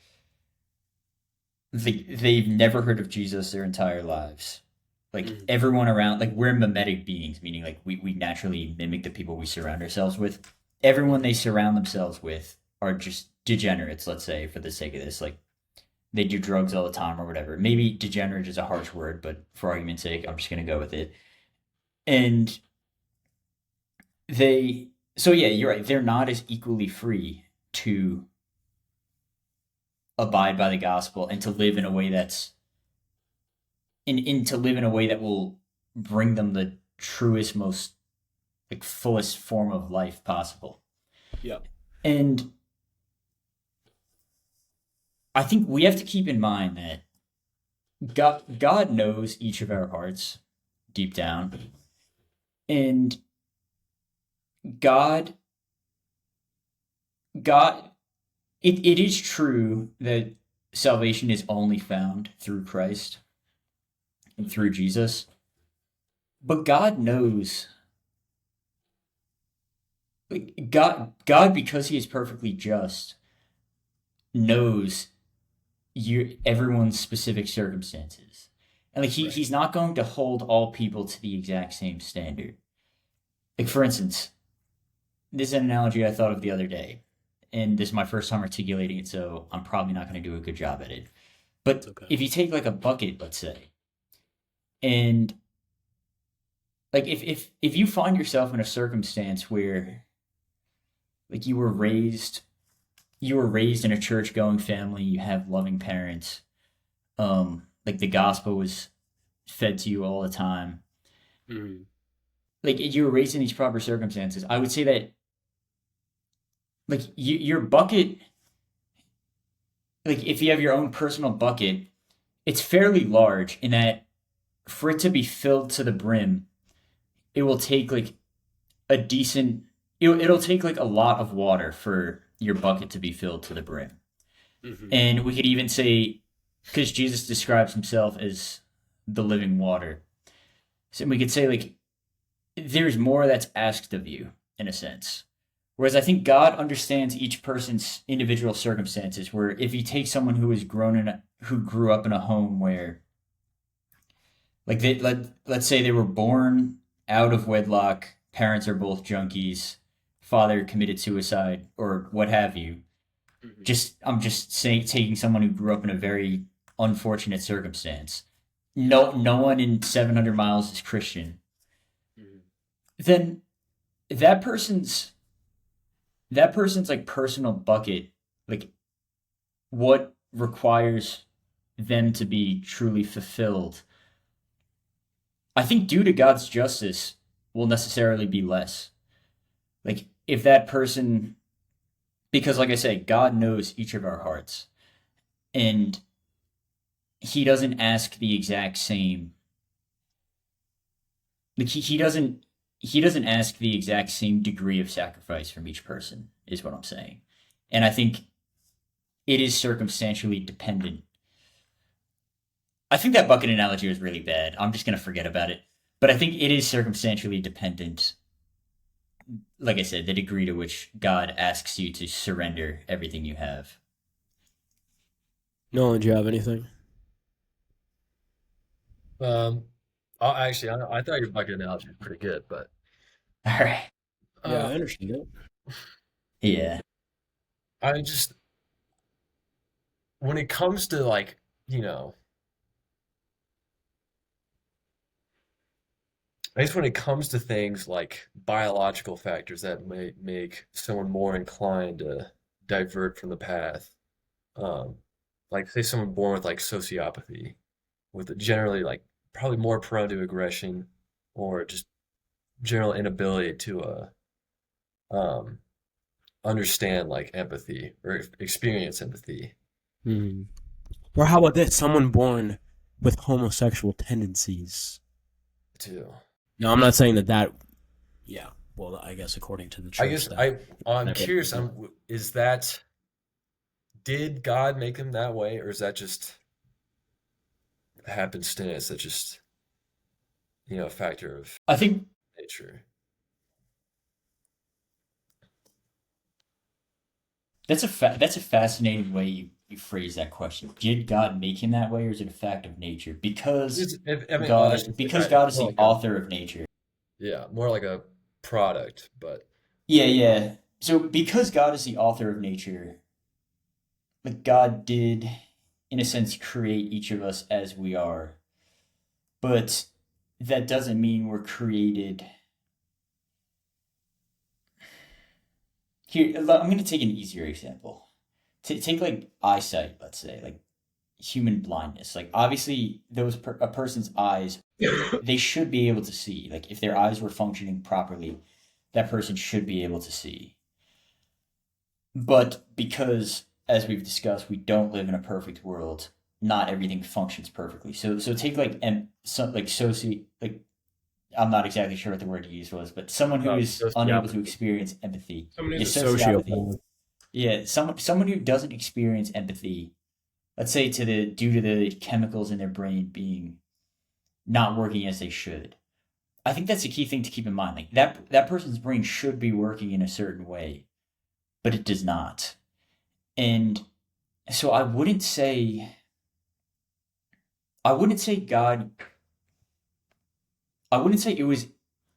they've never heard of Jesus their entire lives. Like Hmm. everyone around, like we're mimetic beings, meaning like we naturally mimic the people we surround ourselves with. Everyone they surround themselves with are just degenerates, let's say, for the sake of this. Like they do drugs all the time or whatever. Maybe degenerate is a harsh word, but for argument's sake, I'm just gonna go with it. And they, so yeah, you're right. They're not as equally free to abide by the gospel and to live in a way that's in to live in a way that will bring them the truest, most like fullest form of life possible. Yeah. And I think we have to keep in mind that God knows each of our hearts deep down, and God God it is true that salvation is only found through Christ and through Jesus, but God knows, like, God because he is perfectly just knows everyone's specific circumstances. And like Right. he's not going to hold all people to the exact same standard. Like for instance, this is an analogy I thought of the other day. And this is my first time articulating it, so I'm probably not going to do a good job at it. It's But okay. if you take like a bucket, let's say, and like if you find yourself in a circumstance where like you were raised in a church going family, you have loving parents, like the gospel was fed to you all the time, Hmm. like you were raised in these proper circumstances, I would say that like your bucket, like if you have your own personal bucket, it's fairly large in that for it to be filled to the brim, it will take like a decent it'll take like a lot of water for your bucket to be filled to the brim. Hmm. And we could even say, because Jesus describes himself as the living water, so we could say like there's more that's asked of you in a sense. Whereas I think God understands each person's individual circumstances. Where if you take someone who grew up in a home where, like let's say they were born out of wedlock, parents are both junkies, father committed suicide or what have you. Hmm. I'm just saying taking someone who grew up in a very unfortunate circumstance. No one in 700 miles is Christian. Hmm. Then that person's that person's like personal bucket, like what requires them to be truly fulfilled, I think due to God's justice will necessarily be less. Like if that person, because like I say, God knows each of our hearts, and he doesn't ask the exact same, like he doesn't ask the exact same degree of sacrifice from each person, is what I'm saying. And I think it is circumstantially dependent. I think that bucket analogy was really bad. I'm just gonna forget about it. But I think it is circumstantially dependent, like I said, the degree to which God asks you to surrender everything you have. Nolan, do you have anything? Um, Oh, actually, I thought your bucket analogy was pretty good, but All right. Yeah, uh, I understand it. Yeah. I just when it comes to like, you know, I guess when it comes to things like biological factors that may make someone more inclined to divert from the path, um, like say someone born with like sociopathy, with generally like probably more prone to aggression or just general inability to um, understand like empathy or experience empathy Hmm. Or how about this? Someone born with homosexual tendencies. too. Now, I'm not saying that. Yeah. Well, I guess according to the I church, guess that. I'm that curious. Is that did God make them that way, or is that just happenstance? That just a factor of I think nature. that's a fascinating way you phrase that question. Did God make him that way, or is it a fact of nature? I mean, oh, that's just like Because God is more the like a author of nature. more like a product, but Yeah, yeah. So because God is the author of nature, like God did, in a sense, create each of us as we are, but that doesn't mean we're created. Here, I'm going to take an easier example. Take like eyesight, let's say, like human blindness. Like obviously, a person's eyes, they should be able to see. Like if their eyes were functioning properly, that person should be able to see. But because, as we've discussed, we don't live in a perfect world, not everything functions perfectly. So take like like like I'm not exactly sure what the word you used was, but someone who is unable to sociopathy. experience empathy. Someone Yeah, who's a sociopathy. sociopath. Yeah, someone who doesn't experience empathy, let's say due to the chemicals in their brain being not working as they should. I think that's a key thing to keep in mind. Like that person's brain should be working in a certain way, but it does not. And so I wouldn't say God I wouldn't say it was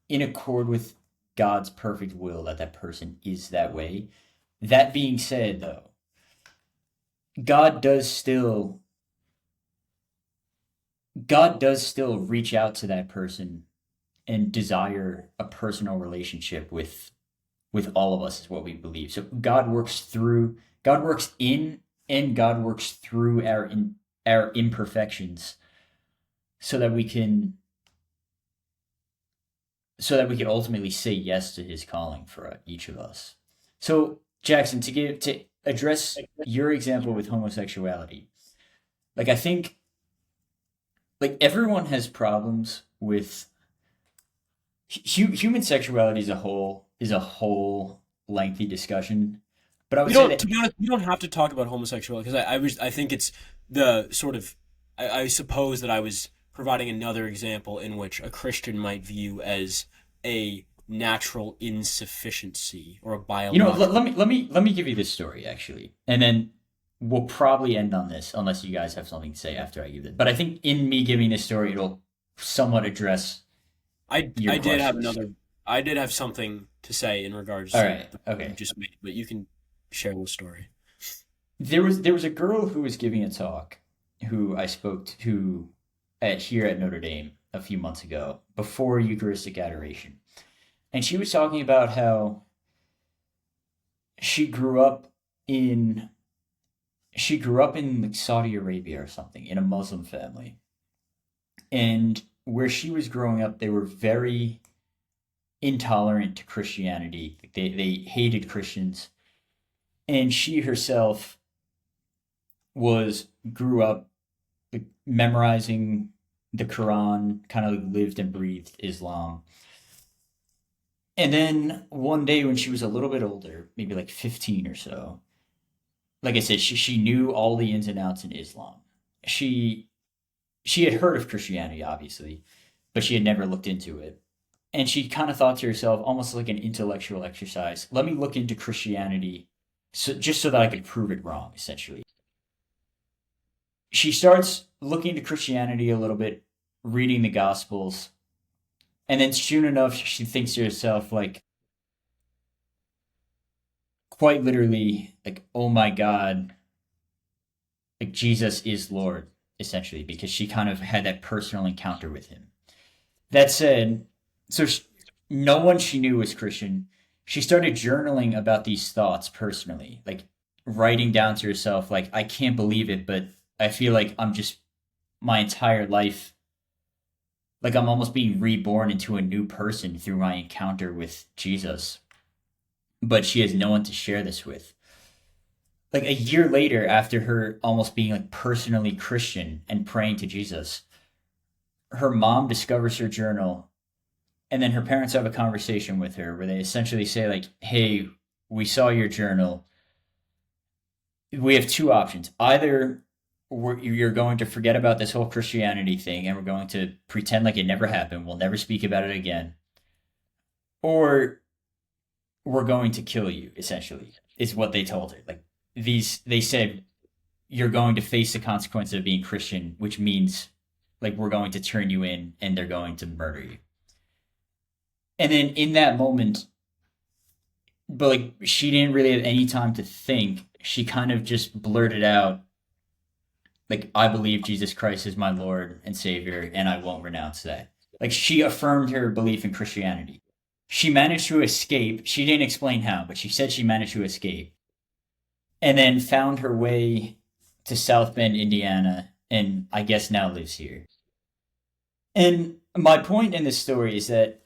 in accord with God's perfect will that that person is that way. That being said, though, God does still God does still reach out to that person and desire a personal relationship with all of us is what we believe. So God works in and God works through our imperfections so that we can ultimately say yes to his calling for each of us. So Jackson, to address your example with homosexuality, like I think like everyone has problems with human sexuality as a whole is a whole lengthy discussion. But I We would say don't. that To be honest, we don't have to talk about homosexuality because I think it's the sort of. I suppose that I was providing another example in which a Christian might view as a natural insufficiency or a biological. let me give you this story actually, and then we'll probably end on this unless you guys have something to say after I give it. But I think in me giving this story, it'll somewhat address your I did have questions. another. I did have something to say in regards All to right, the point you okay. just made, but you can share the story. There was a girl who was giving a talk who I spoke to at here at Notre Dame a few months ago before Eucharistic adoration, and she was talking about how she grew up in like Saudi Arabia or something in a Muslim family, and where she was growing up, they were very intolerant to Christianity. They hated Christians, and she herself was grew up like, memorizing the Quran, kind of lived and breathed Islam. And then one day when she was a little bit older, maybe like 15 or so, like I said, she knew all the ins and outs in Islam. She she had heard of Christianity, obviously, but she had never looked into it. And she kind of thought to herself, almost like an intellectual exercise, let me look into Christianity just so that I could prove it wrong, essentially. She starts looking into Christianity a little bit, reading the Gospels, and then soon enough, she thinks to herself, like, quite literally, like, oh my God, like, Jesus is Lord, essentially, because she kind of had that personal encounter with him. That said, so sh no one she knew was Christian. She started journaling about these thoughts personally, like writing down to herself, like, I can't believe it, but I feel like I'm just my entire life, like I'm almost being reborn into a new person through my encounter with Jesus. But she has no one to share this with. Like a year later, after her almost being like personally Christian and praying to Jesus, her mom discovers her journal, and then her parents have a conversation with her where they essentially say, like, hey, we saw your journal. We have two options. Either you're going to forget about this whole Christianity thing and we're going to pretend like it never happened. We'll never speak about it again. Or we're going to kill you, essentially, is what they told her. Like, they said, you're going to face the consequences of being Christian, which means, like, we're going to turn you in and they're going to murder you. And then in that moment, but like she didn't really have any time to think. She kind of just blurted out, like, I believe Jesus Christ is my Lord and Savior, and I won't renounce that. Like, she affirmed her belief in Christianity. She managed to escape. She didn't explain how, but she said she managed to escape. And then found her way to South Bend, Indiana, and I guess now lives here. And my point in this story is that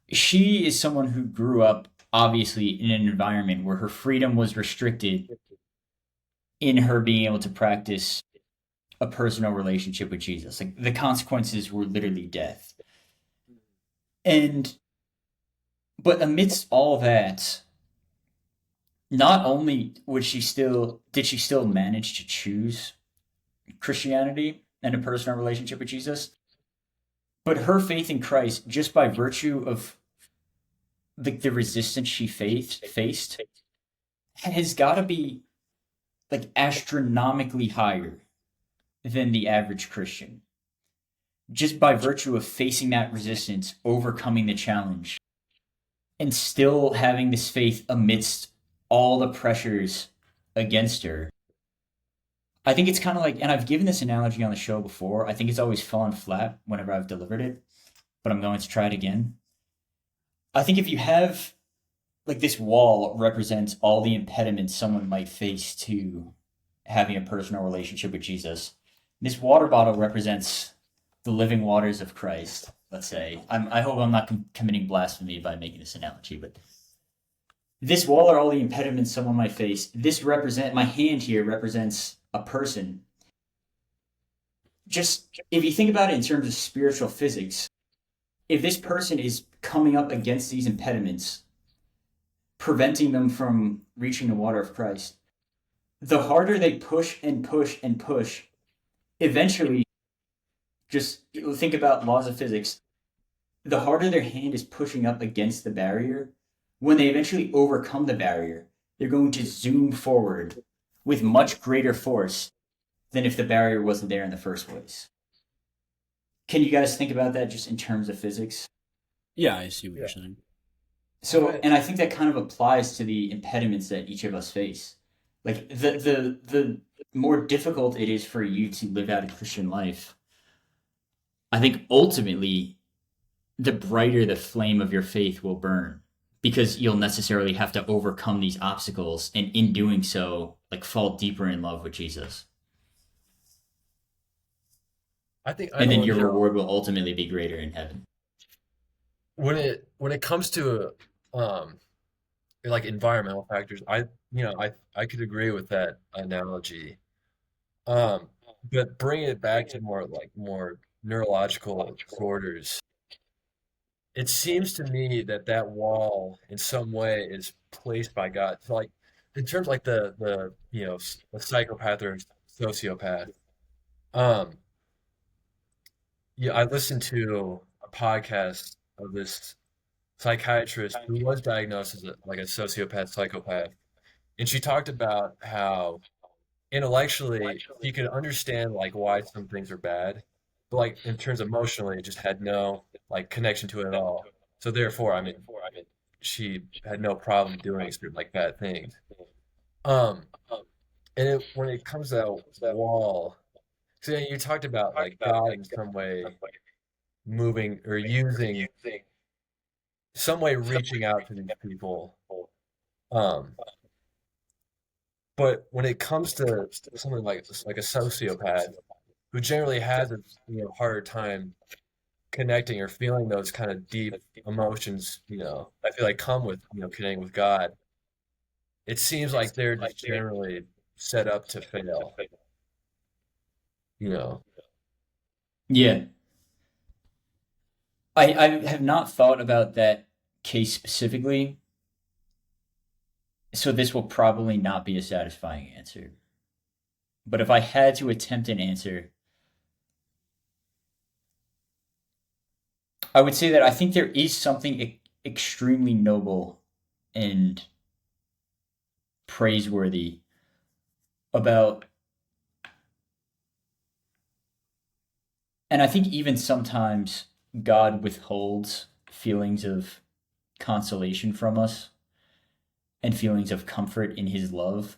she is someone who grew up obviously in an environment where her freedom was restricted in her being able to practice a personal relationship with Jesus. Like the consequences were literally death. And but amidst all that, not only did she still manage to choose Christianity and a personal relationship with Jesus, but her faith in Christ, just by virtue of the resistance she faced, has got to be like astronomically higher than the average Christian. Just by virtue of facing that resistance, overcoming the challenge, and still having this faith amidst all the pressures against her. I think it's kind of like, and I've given this analogy on the show before. I think it's always fallen flat whenever I've delivered it, but I'm going to try it again. I think if you have, like, this wall represents all the impediments someone might face to having a personal relationship with Jesus. This water bottle represents the living waters of Christ, let's say. I hope I'm not committing blasphemy by making this analogy, but this wall are all the impediments someone might face. My hand here represents a person. Just, if you think about it in terms of spiritual physics, if this person is coming up against these impediments, preventing them from reaching the water of Christ, the harder they push and push and push, eventually, just think about laws of physics, the harder their hand is pushing up against the barrier, when they eventually overcome the barrier, they're going to zoom forward with much greater force than if the barrier wasn't there in the first place. Can you guys think about that just in terms of physics? Yeah, I see what you're saying. So, and I think that kind of applies to the impediments that each of us face. Like the more difficult it is for you to live out a Christian life, I think ultimately the brighter the flame of your faith will burn, because you'll necessarily have to overcome these obstacles, and in doing so, like, fall deeper in love with Jesus. I And then know, your reward will ultimately be greater in heaven. when it comes to um like environmental factors, I could agree with that analogy. Um, but bring it back to more neurological disorders. It seems to me that that wall in some way is placed by God. So like in terms like the a psychopath or sociopath. Um, yeah, I listened to a podcast of this psychiatrist who was diagnosed as like a sociopath psychopath, and she talked about how intellectually he could understand like why some things are bad, but like in terms emotionally, just had no like connection to it at all. So therefore, I mean, she had no problem doing certain like bad things. Um, and when it comes to that wall, so yeah, you talked about like God in some way moving or using some way reaching out to these people. Um, but when it comes to someone like a sociopath who generally has a harder time connecting or feeling those kind of deep emotions, I feel like come with connecting with God. It seems like they're just generally set up to fail. You know. Yeah, I have not thought about that case specifically, so this will probably not be a satisfying answer. But if I had to attempt an answer, I would say that I think there is something extremely noble and praiseworthy about, and I think even sometimes God withholds feelings of consolation from us and feelings of comfort in his love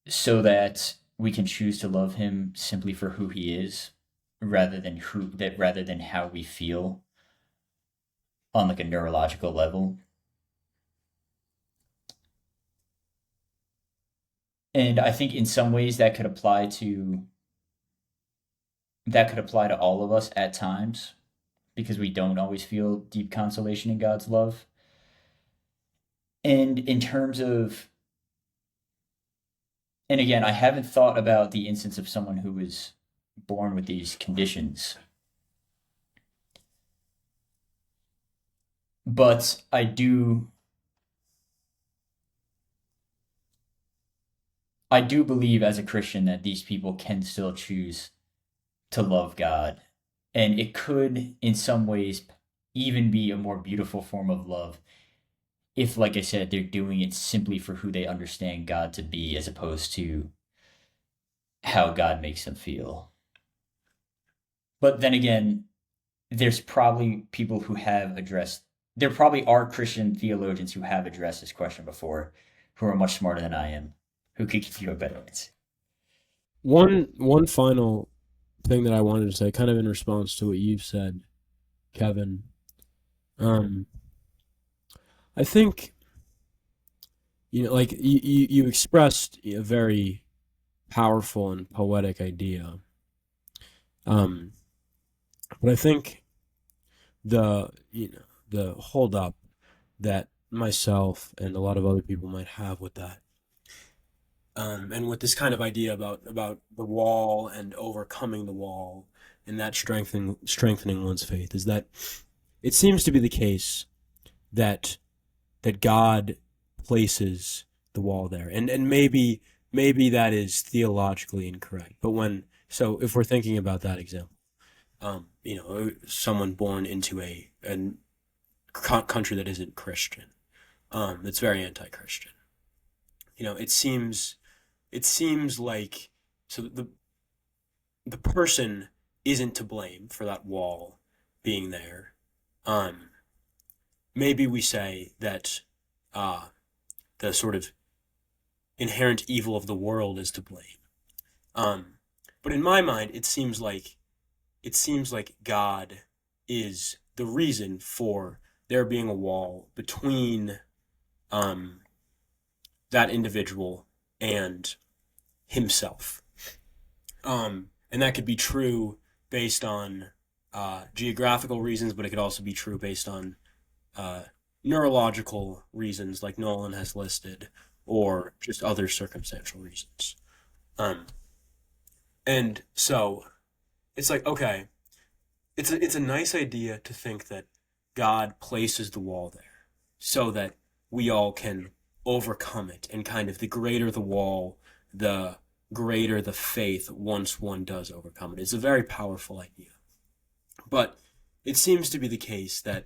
so that we can choose to love him simply for who he is rather than how we feel on like a neurological level. And I think in some ways that could apply to all of us at times because we don't always feel deep consolation in God's love. And in terms of, and again, I haven't thought about the instance of someone who was born with these conditions, but I do believe as a Christian that these people can still choose to love God. And it could, in some ways, even be a more beautiful form of love if, like I said, they're doing it simply for who they understand God to be as opposed to how God makes them feel. But then again, there's probably people who have addressed, there probably are Christian theologians who have addressed this question before who are much smarter than I am, who could give you a better answer. One final thing that I wanted to say, kind of in response to what you've said, Kevin. Um, I think like you expressed a very powerful and poetic idea. Um, but I think the the hold up that myself and a lot of other people might have with that, and with this kind of idea about the wall and overcoming the wall and that strengthening one's faith, is that it seems to be the case that God places the wall there, and maybe that is theologically incorrect. But if we're thinking about that example, someone born into a country that isn't Christian, that's very anti-Christian. It seems like, so the person isn't to blame for that wall being there. Maybe we say that the sort of inherent evil of the world is to blame. Um, but in my mind, it seems like God is the reason for there being a wall between um, that individual and himself. And that could be true based on geographical reasons, but it could also be true based on uh, neurological reasons, like Nolan has listed, or just other circumstantial reasons. Um, and so it's like, okay, it's a nice idea to think that God places the wall there so that we all can overcome it, and kind of the greater the wall, the greater the faith once one does overcome it. It's a very powerful idea. But it seems to be the case that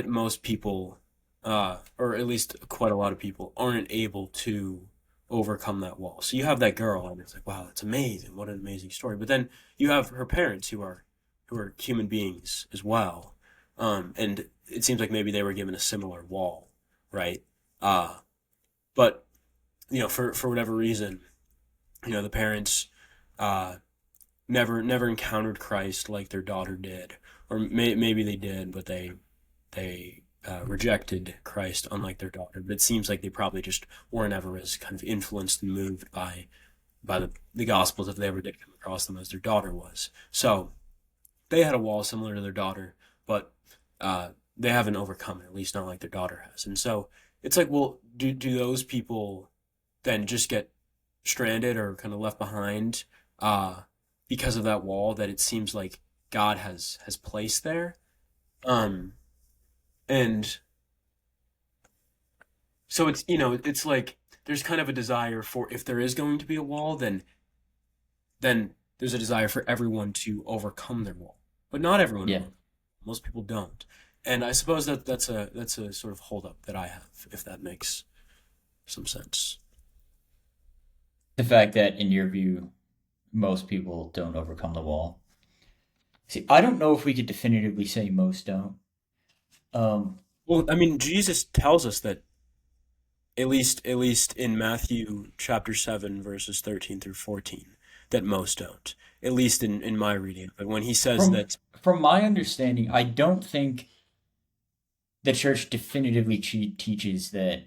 most people, or at least quite a lot of people, aren't able to overcome that wall. So you have that girl, and it's like, wow, that's amazing. What an amazing story. But then you have her parents who are human beings as well. And it seems like maybe they were given a similar wall, right? But for whatever reason, the parents uh, never encountered Christ like their daughter did, or maybe they did, but they rejected Christ unlike their daughter. But it seems like they probably just weren't ever as kind of influenced and moved by the Gospels if they ever did come across them as their daughter was. So they had a wall similar to their daughter, but they haven't overcome it, at least not like their daughter has. And so it's like, well, do those people then just get stranded or kind of left behind because of that wall that it seems like God has placed there? Um, and so it's like there's kind of a desire for, if there is going to be a wall, then there's a desire for everyone to overcome their wall, but not everyone Yeah. will. Most people don't, and I suppose that's a sort of holdup that I have, if that makes some sense. The fact that, in your view, most people don't overcome the wall. See, I don't know if we could definitively say most don't. Um, Well, I mean, Jesus tells us that, at least in Matthew chapter 7 verses 13 through 14, that most don't. At least in my reading. But when he says from that, from my understanding, I don't think the church definitively teaches that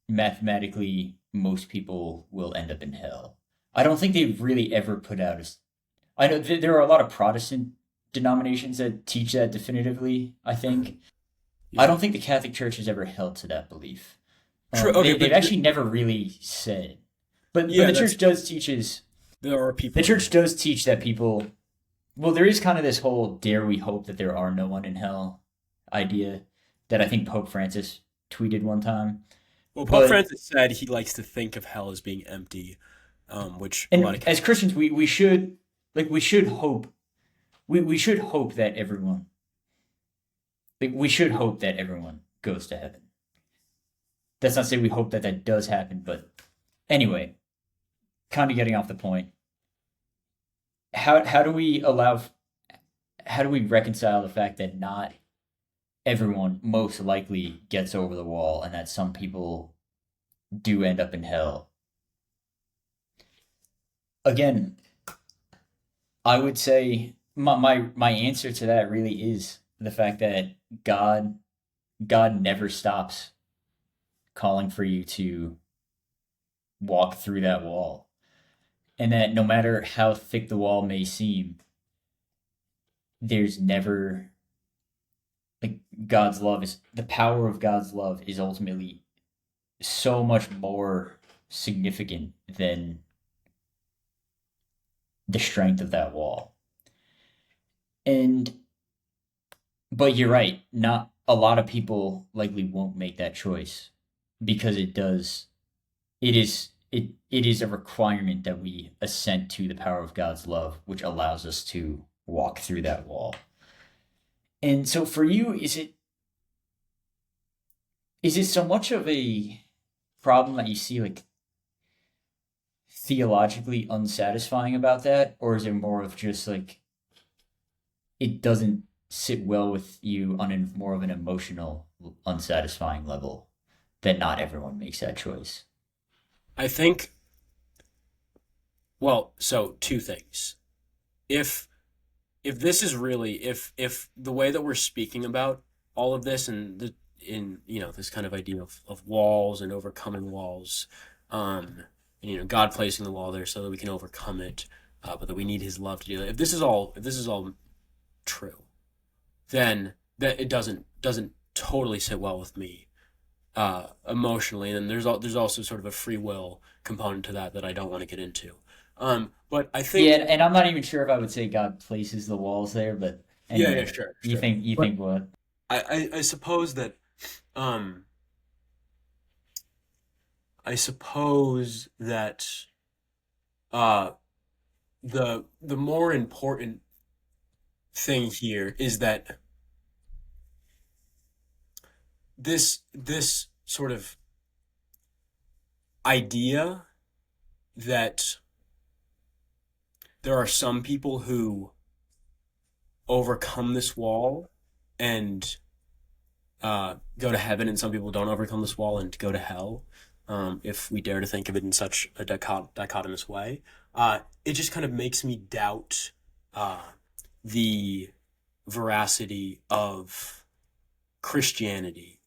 mathematically most people will end up in hell. I don't think they've really ever put out a. I know there are a lot of Protestant denominations that teach that definitively. I think I yeah. don't think the Catholic Church has ever held to that belief. True, okay, They've but actually never really said, but yeah, the that's church does teaches there are the people church who does teach that people. Well, there is kind of this whole "dare we hope that there are no one in hell" idea that I think Pope Francis tweeted one time. well, Pope But Francis said he likes to think of hell as being empty, which a lot of and as Christians, we should we should hope we should hope that everyone we should hope that everyone goes to heaven. That's not to say we hope that that does happen, but anyway, kind of getting off the point. How do we allow? How do we reconcile the fact that not everyone most likely gets over the wall, and that some people do end up in hell? Again, I would say my answer to that really is the fact that God God never stops calling for you to walk through that wall. And that no matter how thick the wall may seem, there's never like God's love is the power of God's love is ultimately so much more significant than the strength of that wall. And but you're right, not a lot of people likely won't make that choice because it is a requirement that we assent to the power of God's love, which allows us to walk through that wall. And so for you, is it so much of a problem that you see like theologically unsatisfying about that, or is it more of just like it doesn't sit well with you on a more of an emotional unsatisfying level that not everyone makes that choice? I think, well, so two things. If if this is really, if the way that we're speaking about all of this, and in this kind of idea of walls and overcoming walls, and God placing the wall there so that we can overcome it, but that we need His love to do that. If this is all true, then that it doesn't totally sit well with me emotionally. And then there's also sort of a free will component to that I don't want to get into. But I Yeah, think, and I'm not even sure if I would say God places the walls there, but yeah, yeah, anyway, sure, you sure. But think what? I suppose that, um I suppose that uh the more important thing here is that this sort of idea that there are some people who overcome this wall and go to heaven, and some people don't overcome this wall and go to hell, if we dare to think of it in such a dichotomous way. It just kind of makes me doubt the veracity of Christianity,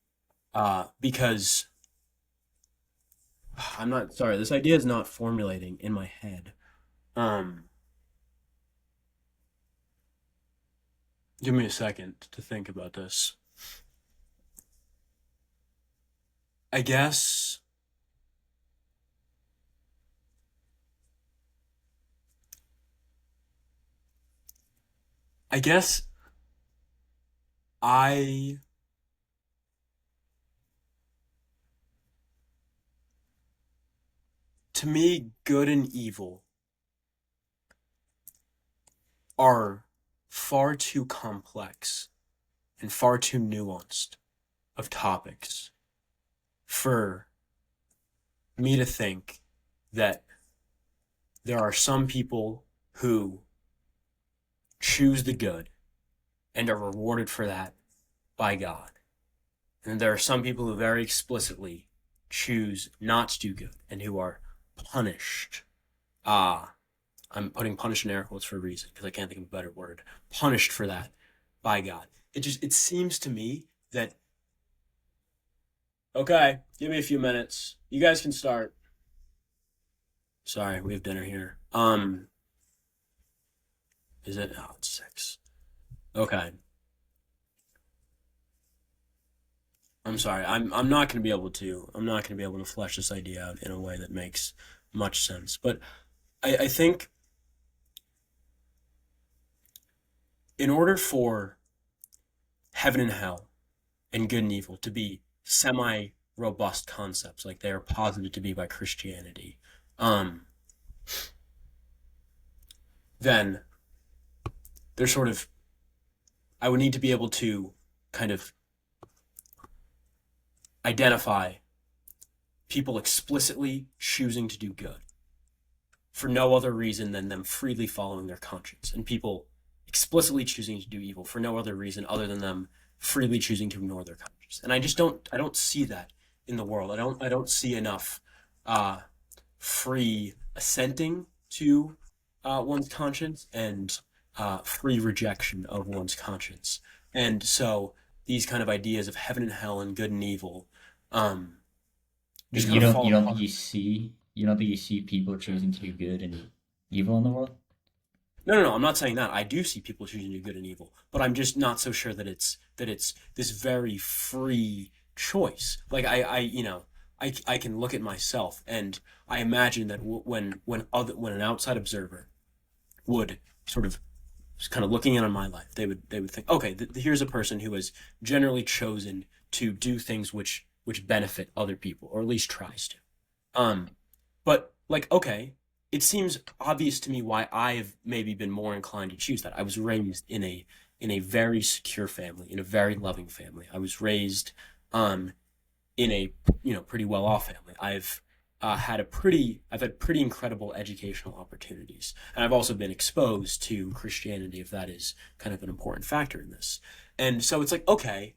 because I'm not sorry, this idea is not formulating in my head. Um, Give me a second to think about this. I guess I guess I to me, good and evil are far too complex and far too nuanced of topics for me to think that there are some people who choose the good and are rewarded for that by God. And there are some people who very explicitly choose not to do good and who are punished. I'm putting punished in air quotes for a reason because I can't think of a better word. Punished for that by God. It seems to me that okay, give me a few minutes. You guys can start. Sorry, we have dinner here. Is it? Oh, it's 6. Okay. I'm sorry. I'm not going to be able to. I'm not going to be able to flesh this idea out in a way that makes much sense. But I think in order for heaven and hell and good and evil to be semi-robust concepts, like they are posited to be by Christianity, then they're sort of. I would need to be able to kind of identify people explicitly choosing to do good for no other reason than them freely following their conscience, and people explicitly choosing to do evil for no other reason other than them freely choosing to ignore their conscience. And I don't see that in the world. I don't see enough free assenting to one's conscience and free rejection of one's conscience. And so these kind of ideas of heaven and hell and good and evil just You kind of don't fall you don't think apart. you don't think you see people choosing to do good and evil in the world? No. I'm not saying that. I do see people choosing to do good and evil, but I'm just not so sure that it's this very free choice. Like I can look at myself and I imagine that when an outside observer would sort of just kind of looking in on my life, they would think, okay, here's a person who has generally chosen to do things which benefit other people, or at least tries to. Um, but like, okay, it seems obvious to me why I've maybe been more inclined to choose that. I was raised in a very secure family, in a very loving family. I was raised um in a pretty well off family. I've had pretty incredible educational opportunities, and I've also been exposed to Christianity, if that is kind of an important factor in this. And so it's like, okay,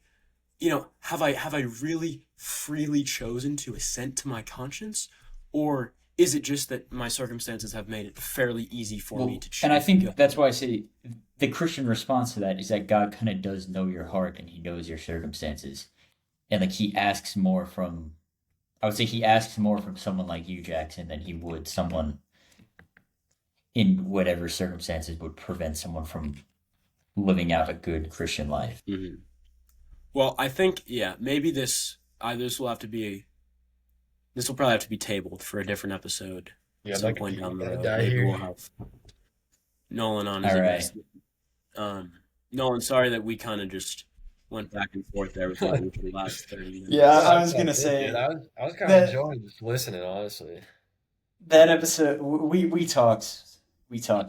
have I really freely chosen to assent to my conscience, or is it just that my circumstances have made it fairly easy for me Well, to and I choose think that's good? why I say the Christian response to that is that God kind of does know your heart and he knows your circumstances. And like he asks more from I would say he asks more from someone like you, Jackson, than he would someone in whatever circumstances would prevent someone from living out a good Christian life. Hmm. Well, I think yeah, maybe this will probably have to be tabled for a different episode Yeah, at I'm not some gonna point be down the gonna road. die Maybe here. we'll have Nolan on as All a right. guest. Um, Nolan, sorry that we kind of just went back and forth there. We thought it would last 30 Yeah, No, minutes. I that's was all gonna good, dude. say I was kind of that enjoying just listening, honestly. that episode we talked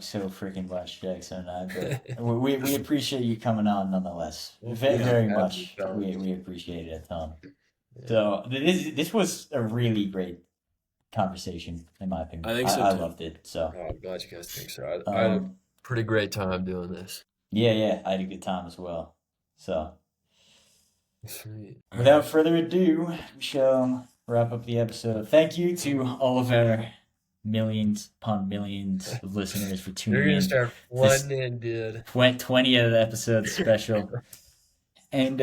so freaking much, Jackson and I, but we appreciate you coming on nonetheless. Well, Yeah. thank you Very for having me, much. fellas. We appreciate it a ton. Yeah. So this was a really great conversation, in my opinion. I think so I too. loved it. So, Oh, I'm glad you guys think so. I had a um, pretty great time doing this. yeah, I had a good time as well. So, Sweet. All without right. further ado, we shall wrap up the episode. Thank you to all of our millions upon millions of listeners for You're tuning gonna in. start This flooding in, dude. 20 of the episodes special. And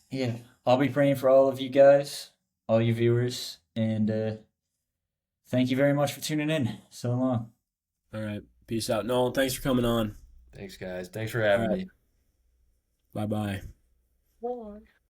yeah, I'll be praying for all of you guys, all you viewers, and thank you very much for tuning in. So long. All right. Peace out. Nolan, thanks for coming on. Thanks, guys. Thanks for All having right. me. Bye bye. Bye.